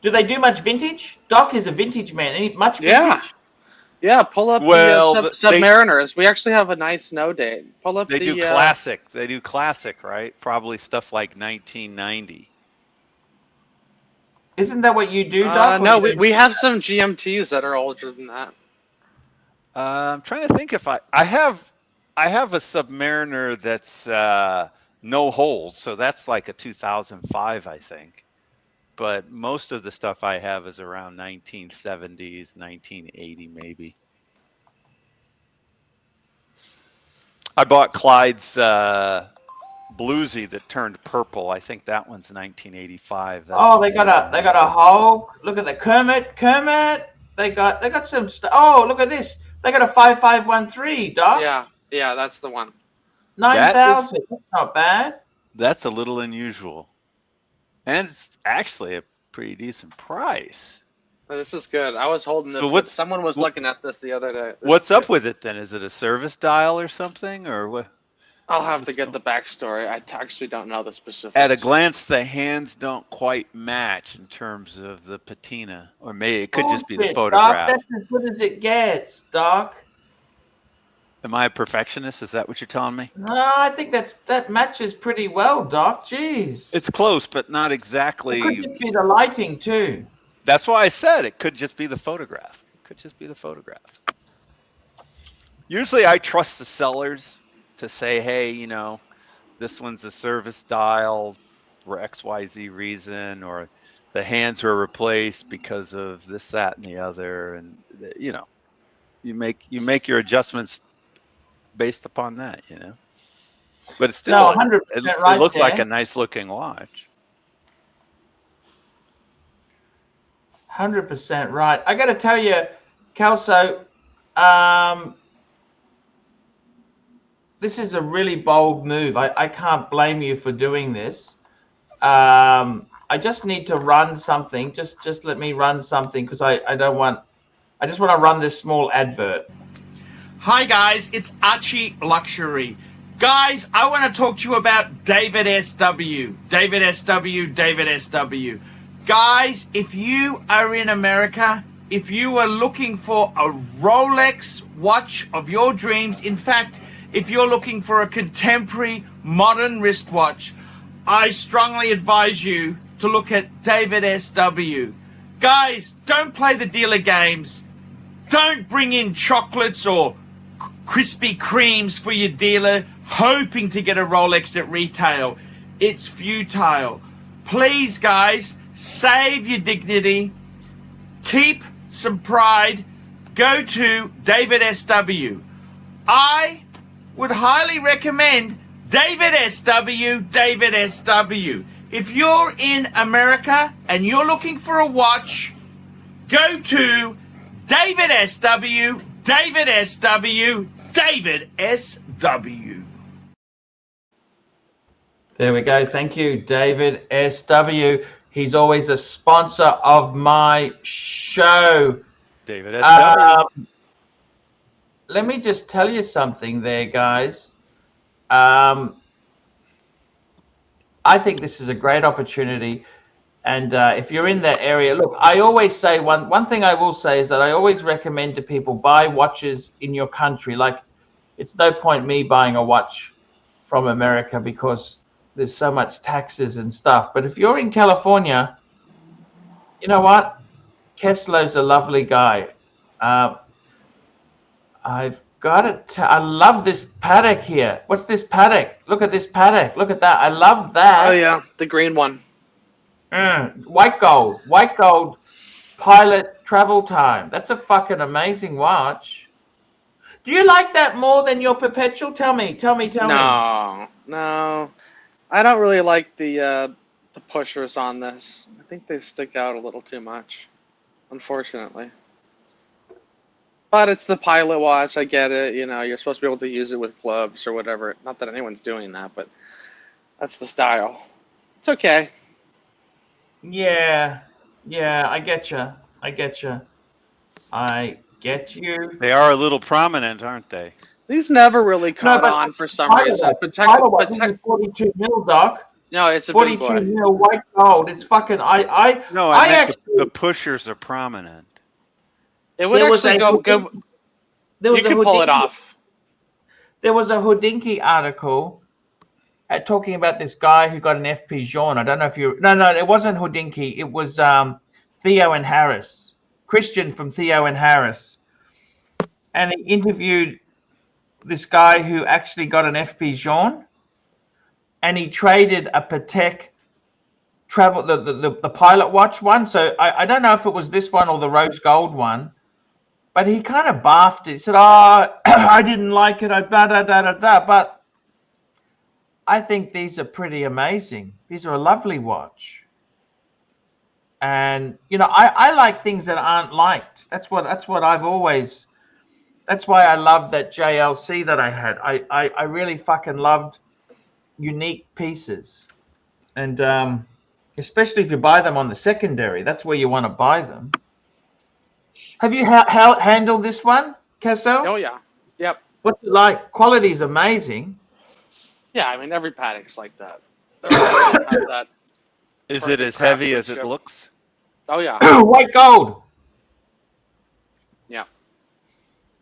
do they do much vintage? Doc is a vintage man. Any much vintage? Yeah. Yeah, pull up Well, the Submariners. We actually have a nice snow date. Pull up They the do classic. They do classic, right? Probably stuff like 1990. Isn't that what you do, Doc? no, we have some GMTs that are older than that. I'm trying to think if I have a Submariner that's no holes, so that's like a 2005, I think. But most of the stuff I have is around 1970s, 1980 maybe. I bought Clyde's bluesy that turned purple. I think that one's 1985. Oh, they got a Hulk. Look at the Kermit. They got some stuff. Oh, look at this. They got a 5513, Doc. Yeah, that's the one. 9,000. That's not bad. That's a little unusual. And it's actually a pretty decent price. This is good. I was holding this. So someone was looking at this the other day. What's up with it then? Is it a service dial or something, or what? I'll have to get the backstory. I actually don't know the specifics. At a glance, the hands don't quite match in terms of the patina, or maybe it could just be the photograph. Doc, that's as good as it gets, Doc. Am I a perfectionist? Is that what you're telling me? No, I think that matches pretty well, Doc. Jeez. It's close, but not exactly. It could just be the lighting too. That's why I said it could just be the photograph. It could just be the photograph. Usually I trust the sellers to say, hey, this one's a service dial for XYZ reason, or the hands were replaced because of this, that, and the other. And, you make your adjustments based upon that, But it's still, No, 100% right it looks there. like a nice looking watch. 100% right. I got to tell you, Kelso, this is a really bold move. I can't blame you for doing this. I just need to run something. Just let me run something because I just want to run this small advert. Hi guys, it's Archie Luxury. Guys, I want to talk to you about David SW. David SW. Guys, if you are in America, if you are looking for a Rolex watch of your dreams, in fact, if you're looking for a contemporary modern wristwatch, I strongly advise you to look at David SW. Guys, don't play the dealer games. Don't bring in chocolates or Krispy Kremes for your dealer hoping to get a Rolex at retail. It's futile. Please, guys, save your dignity. Keep some pride. Go to David SW. I would highly recommend David SW. If you're in America and you're looking for a watch, go to David SW. There we go. Thank you, David SW. He's always a sponsor of my show. David SW. Let me just tell you something there, guys. I think this is a great opportunity. And if you're in that area, look, I always say one thing I will say is that I always recommend to people buy watches in your country. Like, it's no point me buying a watch from America because there's so much taxes and stuff. But if you're in California, you know what? Keslo's a lovely guy. I've got it. I love this paddock here. What's this paddock? Look at this paddock. Look at that. I love that. Oh yeah, the green one. White gold pilot travel time. That's a fucking amazing watch. Do you like that more than your perpetual? Tell me. No, no, I don't really like the pushers on this. I think they stick out a little too much, unfortunately. But it's the pilot watch. I get it. You know, you're supposed to be able to use it with gloves or whatever. Not that anyone's doing that, but that's the style. It's okay. Yeah, I get you. I get you. They are a little prominent, aren't they? These never really caught but on for some reason. This is 42 mil, Doc. No, it's a big 42 boy. mil white gold. It's fucking. No, I I meant actually. the pushers are prominent. It would There was actually a go. There was You a can pull it Houdini- off. There was a Houdinki article talking about this guy who got an FP Jean. I don't know if you. No, it wasn't Houdinki. It was Theo and Harris, Christian from Theo and Harris, and he interviewed this guy who actually got an FP Jean, and he traded a Patek travel the pilot watch one. So I don't know if it was this one or the rose gold one, but he kind of baffed it. He said, "Oh, I didn't like it. I da da da da da." But I think these are pretty amazing. These are a lovely watch, and you know, I like things that aren't liked. That's what I've always. That's why I loved that JLC that I had. I really fucking loved unique pieces, and especially if you buy them on the secondary, that's where you want to buy them. Have you handled this one, Kelso? Oh yeah. Yep. What's it like? Quality's amazing. Yeah, I mean every Patek's like that. They're all gonna have that. Is it as heavy as it looks? Oh yeah. White gold. Yeah.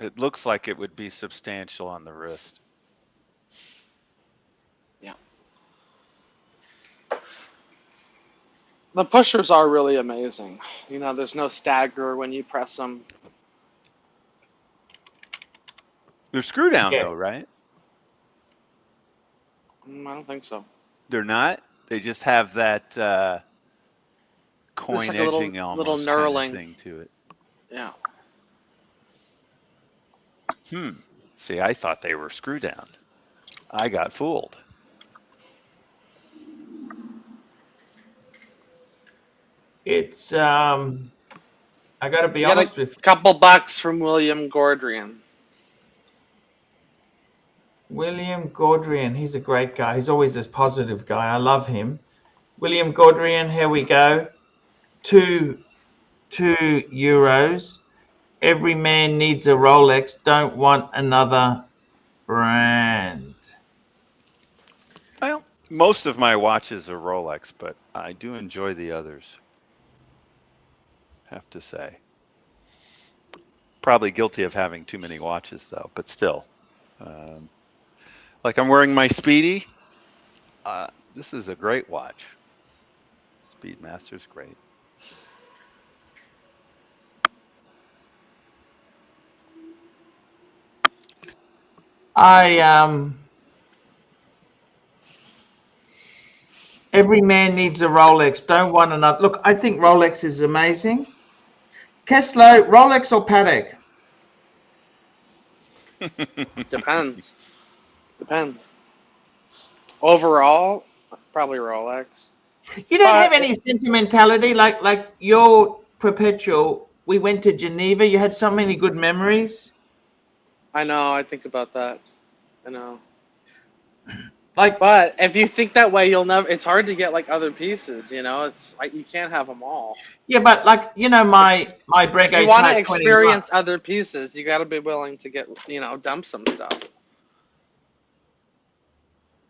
It looks like it would be substantial on the wrist. Yeah. The pushers are really amazing. You know, there's no stagger when you press them. They're screw down Yeah. though, right? I don't think so. They're not. They just have that coin It's like a little- edging almost little kind knurling. of thing to it. Yeah. See, I thought they were screw down. I got fooled. It's I got to be You got honest a with you. couple bucks from William Gordrian. William Gordrian. He's a great guy. He's always this positive guy. I love him. William Gordrian. Here we go. €2. Every man needs a Rolex. Don't want another brand. Well, most of my watches are Rolex, but I do enjoy the others. Have to say. Probably guilty of having too many watches though, but still. Like I'm wearing my Speedy. This is a great watch. Speedmaster's great. Every man needs a Rolex. Don't want another. Look, I think Rolex is amazing. Kelso, Rolex or Patek? Depends. Depends. Overall, probably Rolex. You don't But- have any sentimentality like your perpetual. We went to Geneva. You had so many good memories. I know. I think about that. I know. Like, But if you think that way, you'll never. It's hard to get like other pieces. You know, it's like you can't have them all. yeah, but like you know, my If Breguet you want to Type 21. experience other pieces, you got to be willing to get dump some stuff.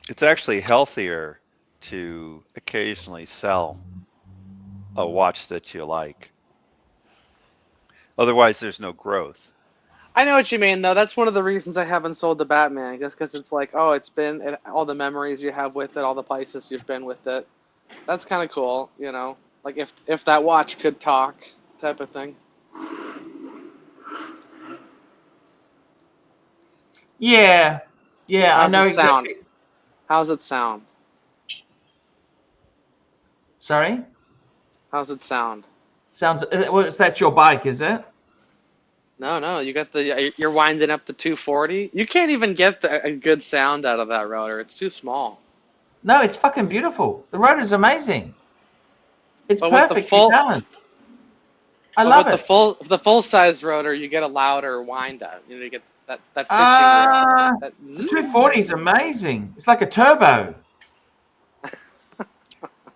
It's actually healthier to occasionally sell a watch that you like. Otherwise, there's no growth. I know what you mean, though. That's one of the reasons I haven't sold the Batman, just because it's like, oh, it's been all the memories you have with it, all the places you've been with it. That's kind of cool, you know. Like if that watch could talk, type of thing. Yeah, I How's know it sound? exactly. How's it sound? Sorry, How's it sound? sounds. Well, that's your bike, is it? No, you got you're winding up the 240. You can't even get a good sound out of that rotor. It's too small. No, it's fucking beautiful. The rotor's amazing. It's But with the perfectly full, balanced. I but love with it. the full size rotor, you get a louder wind up. You know, you get that fishing rod. That The 240 is amazing. It's like a turbo.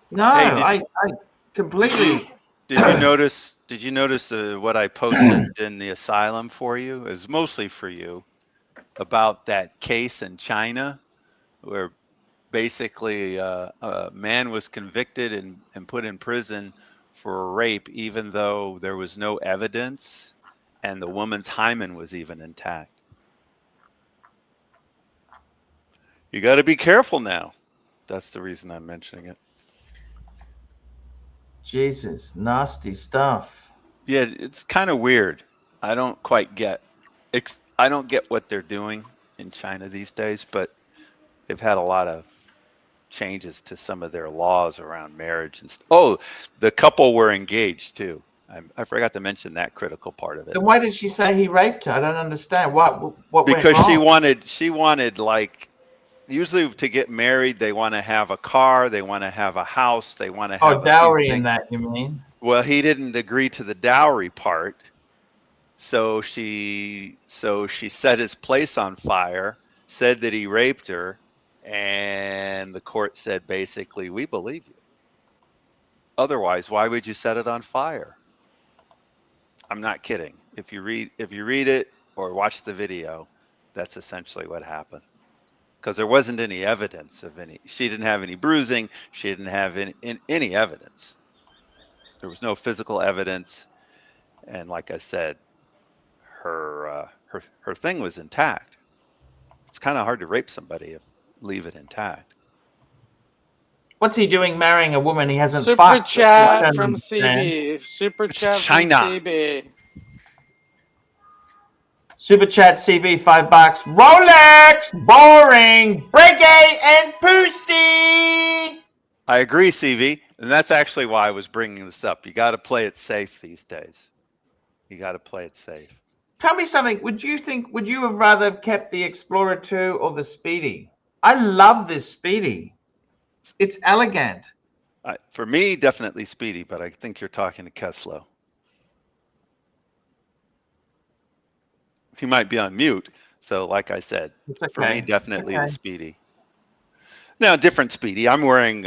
No, Hey, I completely. did you notice? Did you notice what I posted in the asylum for you? It was mostly for you about that case in China where basically a man was convicted and put in prison for rape, even though there was no evidence, and the woman's hymen was even intact. You got to be careful now. That's the reason I'm mentioning it. Jesus, nasty stuff. Yeah, it's kind of weird. I don't quite get. I don't get what they're doing in China these days, but they've had a lot of changes to some of their laws around marriage and oh, the couple were engaged too. I forgot to mention that critical part of it. Then why did she say he raped her? I don't understand. What Because went wrong? she wanted like, usually to get married they want to have a car, they want to have a house, they want to have a few Dowry things. and that, you mean? Well, he didn't agree to the dowry part, so she set his place on fire, said that he raped her, and the court said basically, we believe you. Otherwise, why would you set it on fire? I'm not kidding. If you read it or watch the video, that's essentially what happened. Because there wasn't any evidence of any. She didn't have any bruising. She didn't have any evidence. There was no physical evidence, and like I said, her thing was intact. It's kind of hard to rape somebody if leave it intact. What's he doing marrying a woman he hasn't Super fucked? chat from CB. Super chat China. from CB. Super chat CB, $5. Rolex, boring, Breguet, and Pussy. I agree, CV, and that's actually why I was bringing this up. You got to play it safe these days. You got to play it safe. Tell me something. Would you have rather kept the Explorer 2 or the Speedy? I love this Speedy. It's elegant. For me, definitely Speedy, but I think you're talking to Kelso. He might be on mute, so like I said, Okay. for me, definitely the Speedy. Now, different Speedy. I'm wearing,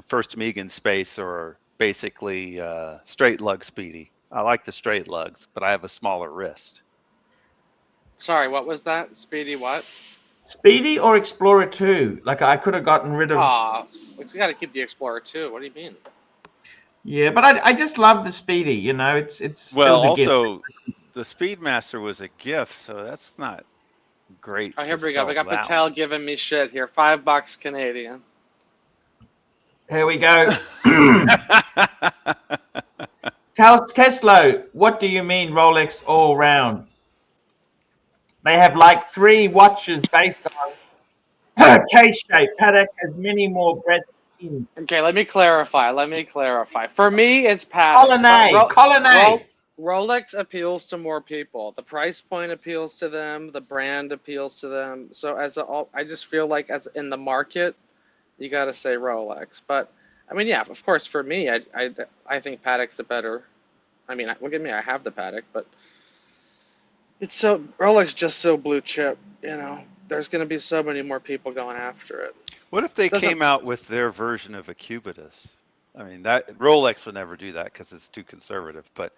First Megan Space, or basically straight lug Speedy. I like the straight lugs, but I have a smaller wrist. Sorry, what was that? Speedy what? Speedy or Explorer 2? Like, I could have gotten rid of. We got to keep the Explorer 2. What do you mean? Yeah, but I just love the Speedy. You know, it's. Well, it was a gift. also, the Speedmaster was a gift, so that's not great. Oh, here we go. We got Patel giving me shit here. $5 Canadian. Here we go. Keslo, what do you mean Rolex all round? They have like 3 watches based on case shape. Patek has many more breadth. Okay, let me clarify. For me, it's Patek. Colonnade. Rolex appeals to more people. The price point appeals to them. The brand appeals to them. So I just feel like as in the market, you got to say Rolex. But I mean, yeah, of course, for me, I think Patek's a better. I mean, look at me. I have the Patek, but it's Rolex just so blue chip. You know, there's going to be so many more people going after it. What if they came out with their version of a Cubidus? I mean, that Rolex would never do that because it's too conservative. But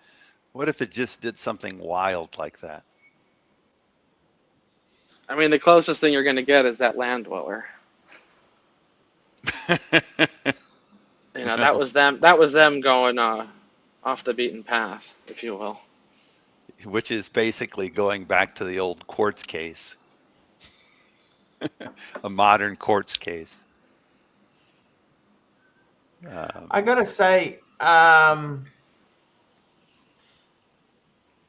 what if it just did something wild like that? I mean, the closest thing you're going to get is that Land Dweller. You know, that was them. That was them going off the beaten path, if you will. Which is basically going back to the old quartz case. A modern quartz case. I gotta say,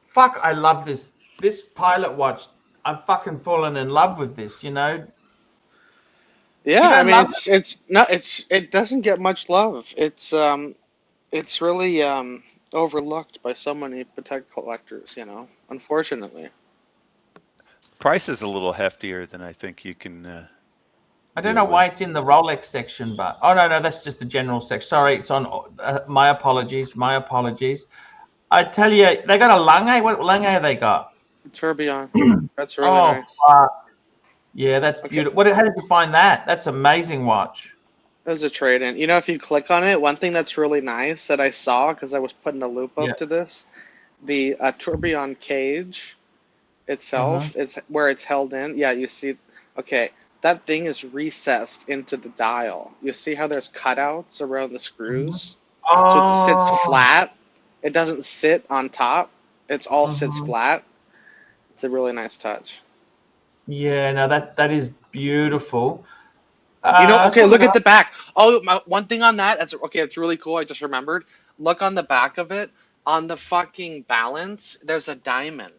fuck, I love this pilot watch. I've fucking fallen in love with this, you know. Yeah, I mean, it doesn't get much love. It's really overlooked by so many Patek collectors, you know, unfortunately. Price is a little heftier than I think you can. I don't know why it's in the Rolex section, but oh no, that's just the general section. Sorry, it's on. My apologies. My apologies. I tell you, they got a Lange. What Lange have they got? Tourbillon. That's really Oh, nice. yeah, that's Okay. beautiful. How did you find that? That's amazing watch. There's a trade-in. You know, if you click on it, one thing that's really nice that I saw, because I was putting a loop up to this, the tourbillon cage itself is where it's held in. Yeah, you see, okay, that thing is recessed into the dial. You see how there's cutouts around the screws? So it sits flat. It doesn't sit on top. It's all sits flat. It's a really nice touch. Yeah, no, that is beautiful. You know, okay, look at the back. Oh, one thing on that, that's okay, it's really cool. I just remembered. Look on the back of it. On the fucking balance, there's a diamond.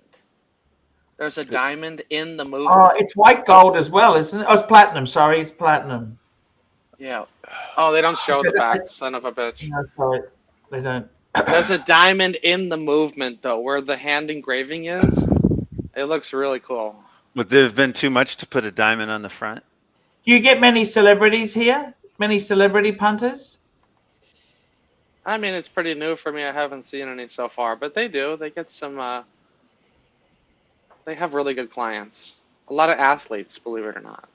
There's a diamond in the movement. Oh, it's white gold as well, isn't it? Oh, it's platinum. Sorry, it's platinum. Yeah. Oh, they don't show the back, son of a bitch. No, sorry, they don't. There's a diamond in the movement, though, where the hand engraving is. It looks really cool. Would there have been too much to put a diamond on the front? Do you get many celebrities here? Many celebrity punters? I mean, it's pretty new for me. I haven't seen any so far, but they do. They get some. They have really good clients. A lot of athletes, believe it or not.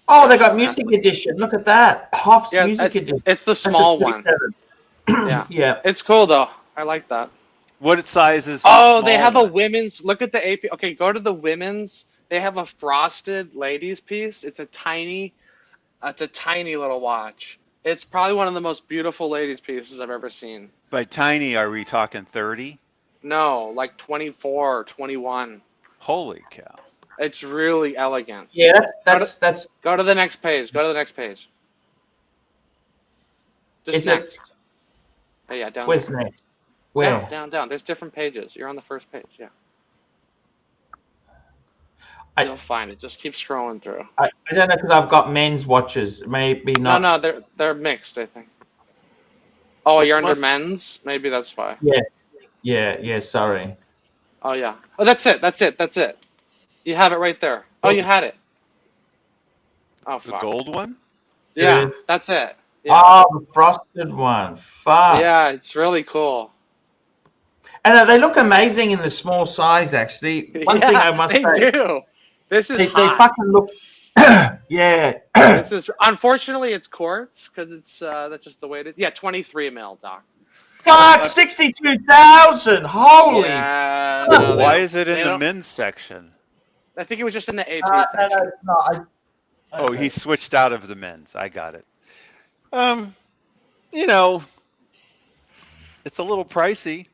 Oh, they got music edition. Look at that. Hoff's music edition. It's the small one. Yeah. Yeah. It's cool though. I like that. What size is? Oh, they have a women's. Look at the AP. Okay, go to the women's. They have a frosted ladies piece. It's a tiny little watch. It's probably one of the most beautiful ladies pieces I've ever seen. By tiny, are we talking 30? No, like 24 or 21. Holy cow! It's really elegant. Yeah, that's. Go to the next page. Go to the next page. Just next. Oh, yeah, down. Where's there. next? Where? Down. There's different pages. You're on the first page. Yeah. You'll find it. Just keep scrolling through. I don't know because I've got men's watches. Maybe not. No, they're mixed, I think. Oh, you're under men's? Maybe that's why. Yes. Yeah, sorry. Oh, yeah. Oh, that's it. You have it right there. Oh, you had it. Oh, fuck. The gold one? Yeah, Good. that's it. Yeah. Oh, the frosted one. Fuck. Yeah, it's really cool. And they look amazing in the small size, actually. One thing I must say. They do. This is They hot. fucking look. Yeah. This is unfortunately it's quartz because it's that's just the way it is. Yeah, 23 mil, Doc. Fuck, 62,000. Holy. Yeah. Why is it in the men's section? I think it was just in the AP section. Oh, he switched out of the men's. I got it. You know, it's a little pricey.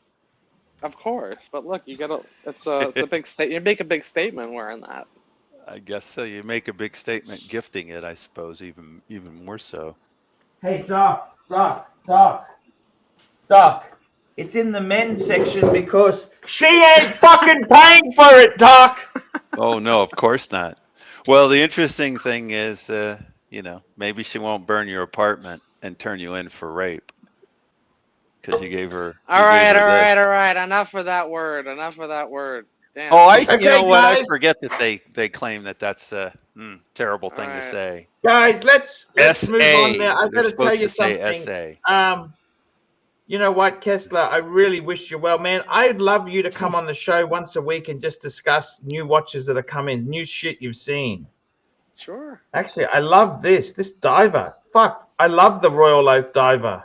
Of course, but look, you gotta. It's a big state. You make a big statement wearing that. I guess so. You make a big statement gifting it, I suppose, even more so. Hey, Doc. It's in the men's section because she ain't fucking paying for it, Doc. Oh no, of course not. Well, the interesting thing is, you know, maybe she won't burn your apartment and turn you in for rape because you gave her. All right. Enough of that word. Damn. Oh, you know what? Guys. I forget that they claim that that's a terrible thing to say. Guys, let's move on now. I've got to tell you something. SA. You know what, Kessler? I really wish you well, man. I'd love you to come on the show once a week and just discuss new watches that are coming, new shit you've seen. Sure. Actually, I love this diver. Fuck, I love the Royal Oak diver,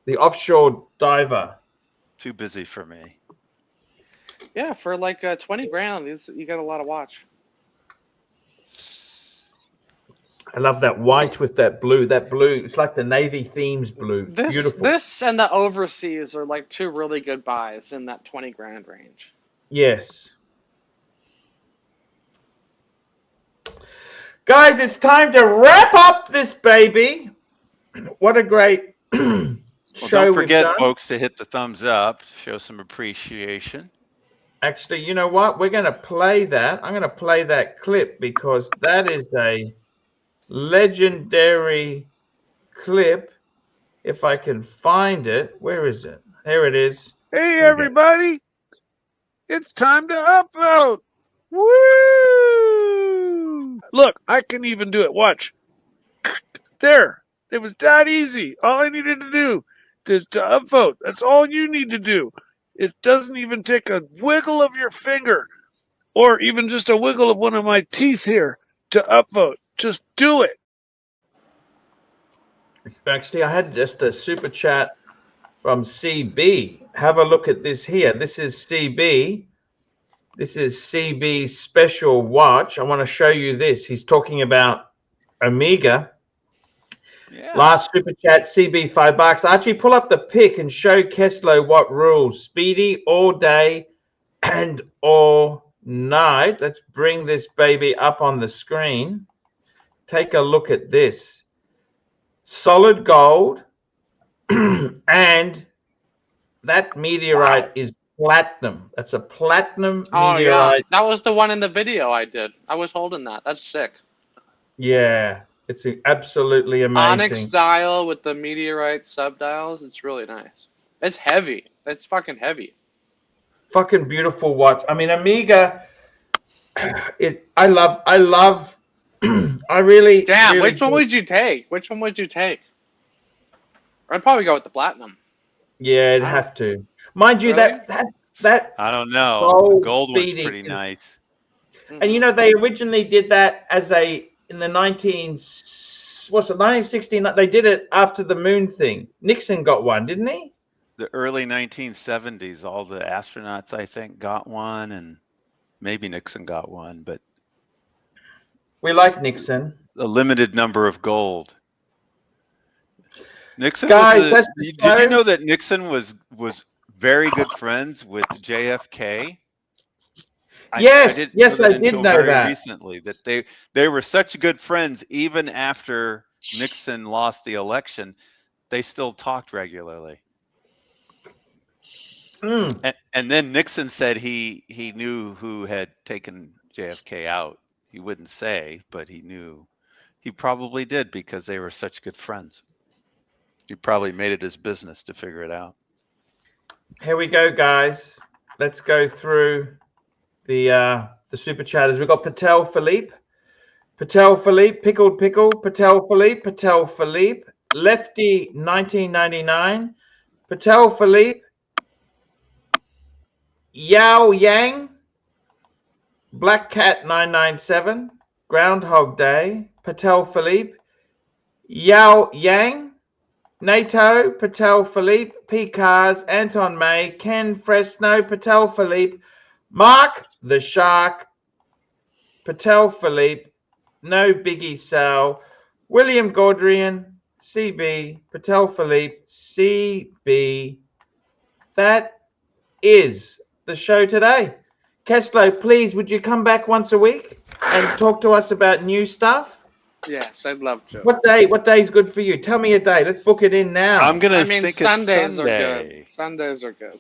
the offshore diver. Too busy for me. Yeah, for like 20 grand, you got a lot of watch. I love that white with that blue. That blue, it's like the Navy themes blue. Beautiful. This and the Overseas are like two really good buys in that 20 grand range. Yes. Guys, it's time to wrap up this baby. What a great show. Well, don't forget, folks, to hit the thumbs up, show some appreciation. Actually, you know what? We're going to play that. I'm going to play that clip because that is a legendary clip. If I can find it. Where is it? Here it is. Hey, we go. everybody. It's time to upvote. Woo! Look, I can even do it. Watch. There. It was that easy. All I needed to do is to upvote. That's all you need to do. It doesn't even take a wiggle of your finger or even just a wiggle of one of my teeth here to upvote. Just do it. Actually, I had just a super chat from CB. Have a look at this here. This is CB. This is CB's special watch. I want to show you this. He's talking about Omega. Yeah. Last super chat, CB, $5. Archie, pull up the pic and show Kelso what rules. Speedy all day and all night. Let's bring this baby up on the screen. Take a look at this. Solid gold. And that meteorite is platinum. That's a platinum Oh, yeah. meteorite. That was the one in the video I did. I was holding that. That's sick. Yeah, it's absolutely amazing. Onyx dial with the meteorite subdials. It's really nice. It's heavy. It's fucking heavy. Fucking beautiful watch. I mean, Omega. I really. Damn, really which one would you take? Which one would you take? I'd probably go with the platinum. Yeah, it'd have to. Mind you, Really? that. I don't know. Gold The gold one's speedy pretty is- nice. And you know, they originally did that as in the 1969. They did it after the moon thing. Nixon got one, didn't he? The early 1970s, all the astronauts, I think, got one, and maybe Nixon got one, but We like Nixon. a limited number of gold. Nixon Guys, was that's did the you know phone. that Nixon was very good friends with JFK? Yes, didn't yes, that I did until know very that. recently, that they were such good friends even after Nixon lost the election. They still talked regularly. Mm. And then Nixon said he knew who had taken JFK out. He wouldn't say, but he knew. He probably did because they were such good friends. He probably made it his business to figure it out. Here we go, guys. Let's go through the super chatters. We've got Patel Philippe, Pickled Pickle, Patel Philippe, Lefty 1999, Patel Philippe, Yao Yang, Black Cat 997, Groundhog Day, Patel Philippe, Yao Yang, NATO, Patel Philippe, P Cars, Anton May, Ken Fresno, Patel Philippe, Mark the Shark, Patel Philippe, No Biggie Sal, William Gaudrian, CB, Patel Philippe, CB. That is the show today. Kelso, please, would you come back once a week and talk to us about new stuff? Yes, I'd love to. What day is good for you? Tell me a day. Let's book it in now. I'm gonna I mean, think Sundays it's are Sunday. good. Sundays are good.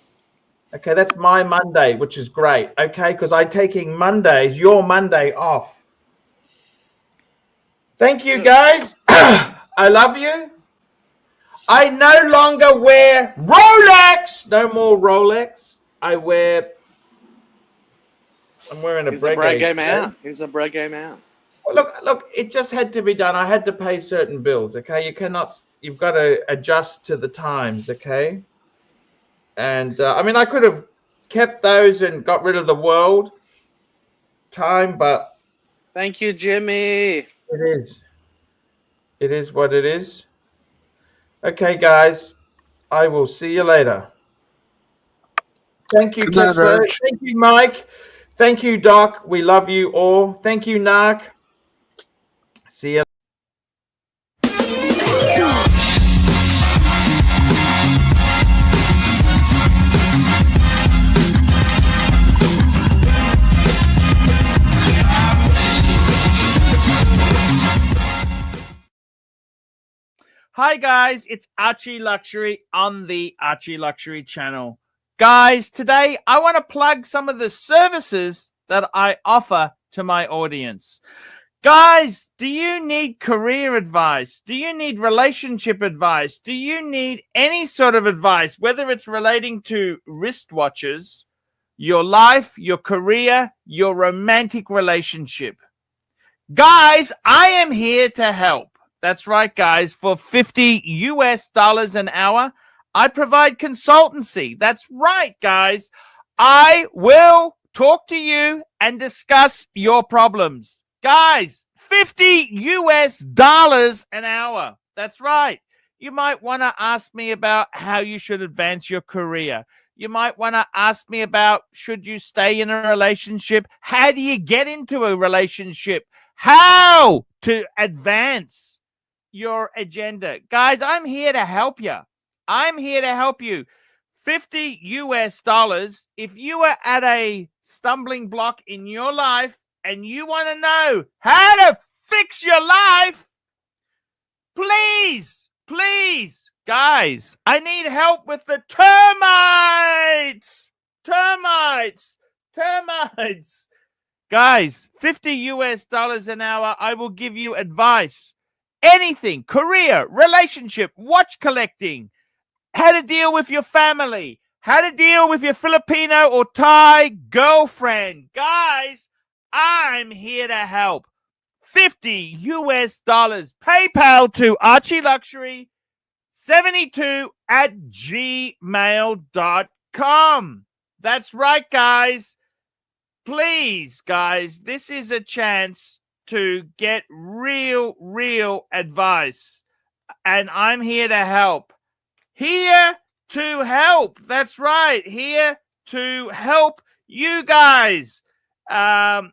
Okay, that's my Monday, which is great. Okay, because I'm taking Mondays, your Monday off. Thank you, guys. I love you. I no longer wear Rolex. No more Rolex. I'm wearing a He's a Breguet man. He's a Breguet man. Look, it just had to be done. I had to pay certain bills, okay? You've got to adjust to the times, okay? And, I mean, I could have kept those and got rid of the world time, but... Thank you, Jimmy. It is. It is what it is. Okay, guys. I will see you later. Thank you, Good night, Kelso. Raj. Thank you, Mike. Thank you, Doc. We love you all. Thank you, Narc. See you. Hi guys, it's Archie Luxury on the Archie Luxury channel. Guys, today I want to plug some of the services that I offer to my audience. Guys, do you need career advice? Do you need relationship advice? Do you need any sort of advice, whether it's relating to wristwatches, your life, your career, your romantic relationship? Guys, I am here to help. That's right, guys. For $50 US an hour, I provide consultancy. That's right, guys. I will talk to you and discuss your problems. Guys, $50 US an hour. That's right. You might want to ask me about how you should advance your career. You might want to ask me about, should you stay in a relationship? How do you get into a relationship? How to advance your agenda. Guys, I'm here to help you. I'm here to help you. $50 US. If you are at a stumbling block in your life and you want to know how to fix your life, please, guys, I need help with the termites. Guys, $50 US an hour. I will give you advice. Anything, career, relationship, watch collecting, how to deal with your family, how to deal with your Filipino or Thai girlfriend. Guys, I'm here to help. $50 US. PayPal to Archie Luxury 72 at gmail.com. That's right, guys. Please, guys, this is a chance to get real advice. And I'm here to help. Here to help. That's right. Here to help you guys. And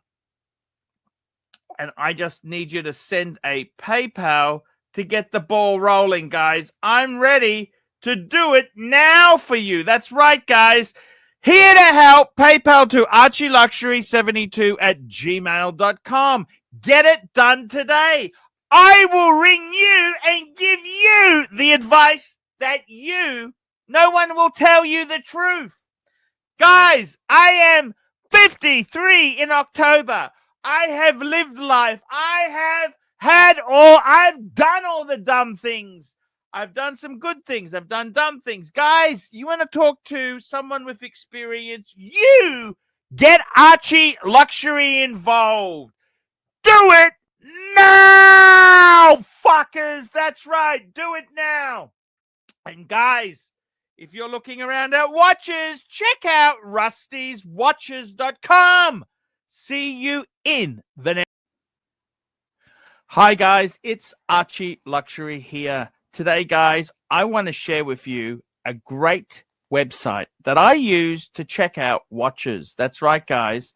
I just need you to send a PayPal to get the ball rolling, guys. I'm ready to do it now for you. That's right, guys. Here to help. PayPal to Archie Luxury 72 at gmail.com. Get it done today. I will ring you and give you the advice that no one will tell you the truth. Guys, I am 53 in October. I have lived life. I've done all the dumb things. I've done some good things. I've done dumb things. Guys, you want to talk to someone with experience? You get Archie Luxury involved. Do it now, fuckers. That's right. Do it now. And guys, if you're looking around at watches, check out rustyswatches.com. See you in the next. Hi, guys. It's Archie Luxury here. Today, guys, I want to share with you a great website that I use to check out watches. That's right, guys.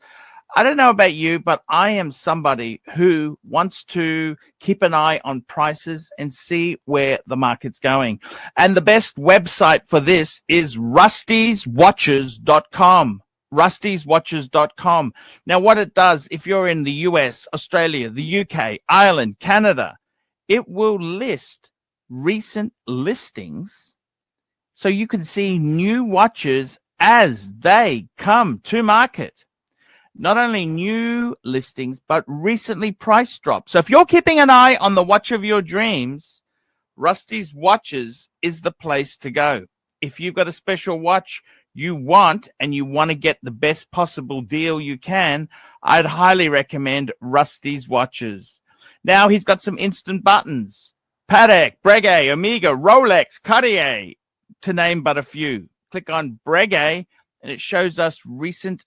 I don't know about you, but I am somebody who wants to keep an eye on prices and see where the market's going. And the best website for this is rustyswatches.com. rustyswatches.com. Now, what it does, if you're in the US, Australia, the UK, Ireland, Canada, it will list recent listings so you can see new watches as they come to market. Not only new listings, but recently price drops. So if you're keeping an eye on the watch of your dreams, Rusty's Watches is the place to go. If you've got a special watch you want and you want to get the best possible deal you can, I'd highly recommend Rusty's Watches. Now he's got some instant buttons. Patek, Breguet, Omega, Rolex, Cartier, to name but a few. Click on Breguet and it shows us recent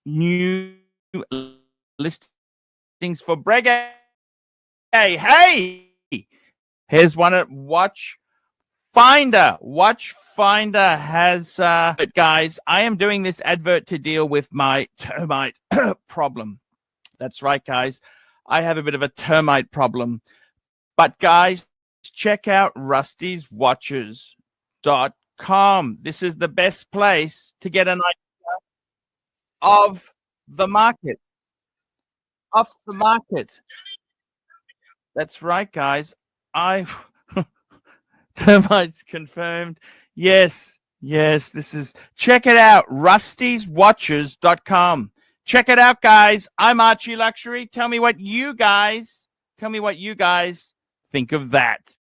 new listings for Breguet. Hey, here's one at Watch Finder. Watch Finder has, guys, I am doing this advert to deal with my termite problem. That's right, guys. I have a bit of a termite problem. But guys, check out rustyswatches.com. This is the best place to get an idea of the market. Off the market. That's right, guys. Termites confirmed. Yes, this is, check it out, rustyswatches.com. Check it out, guys. I'm Archie Luxury. Tell me what you guys think of that.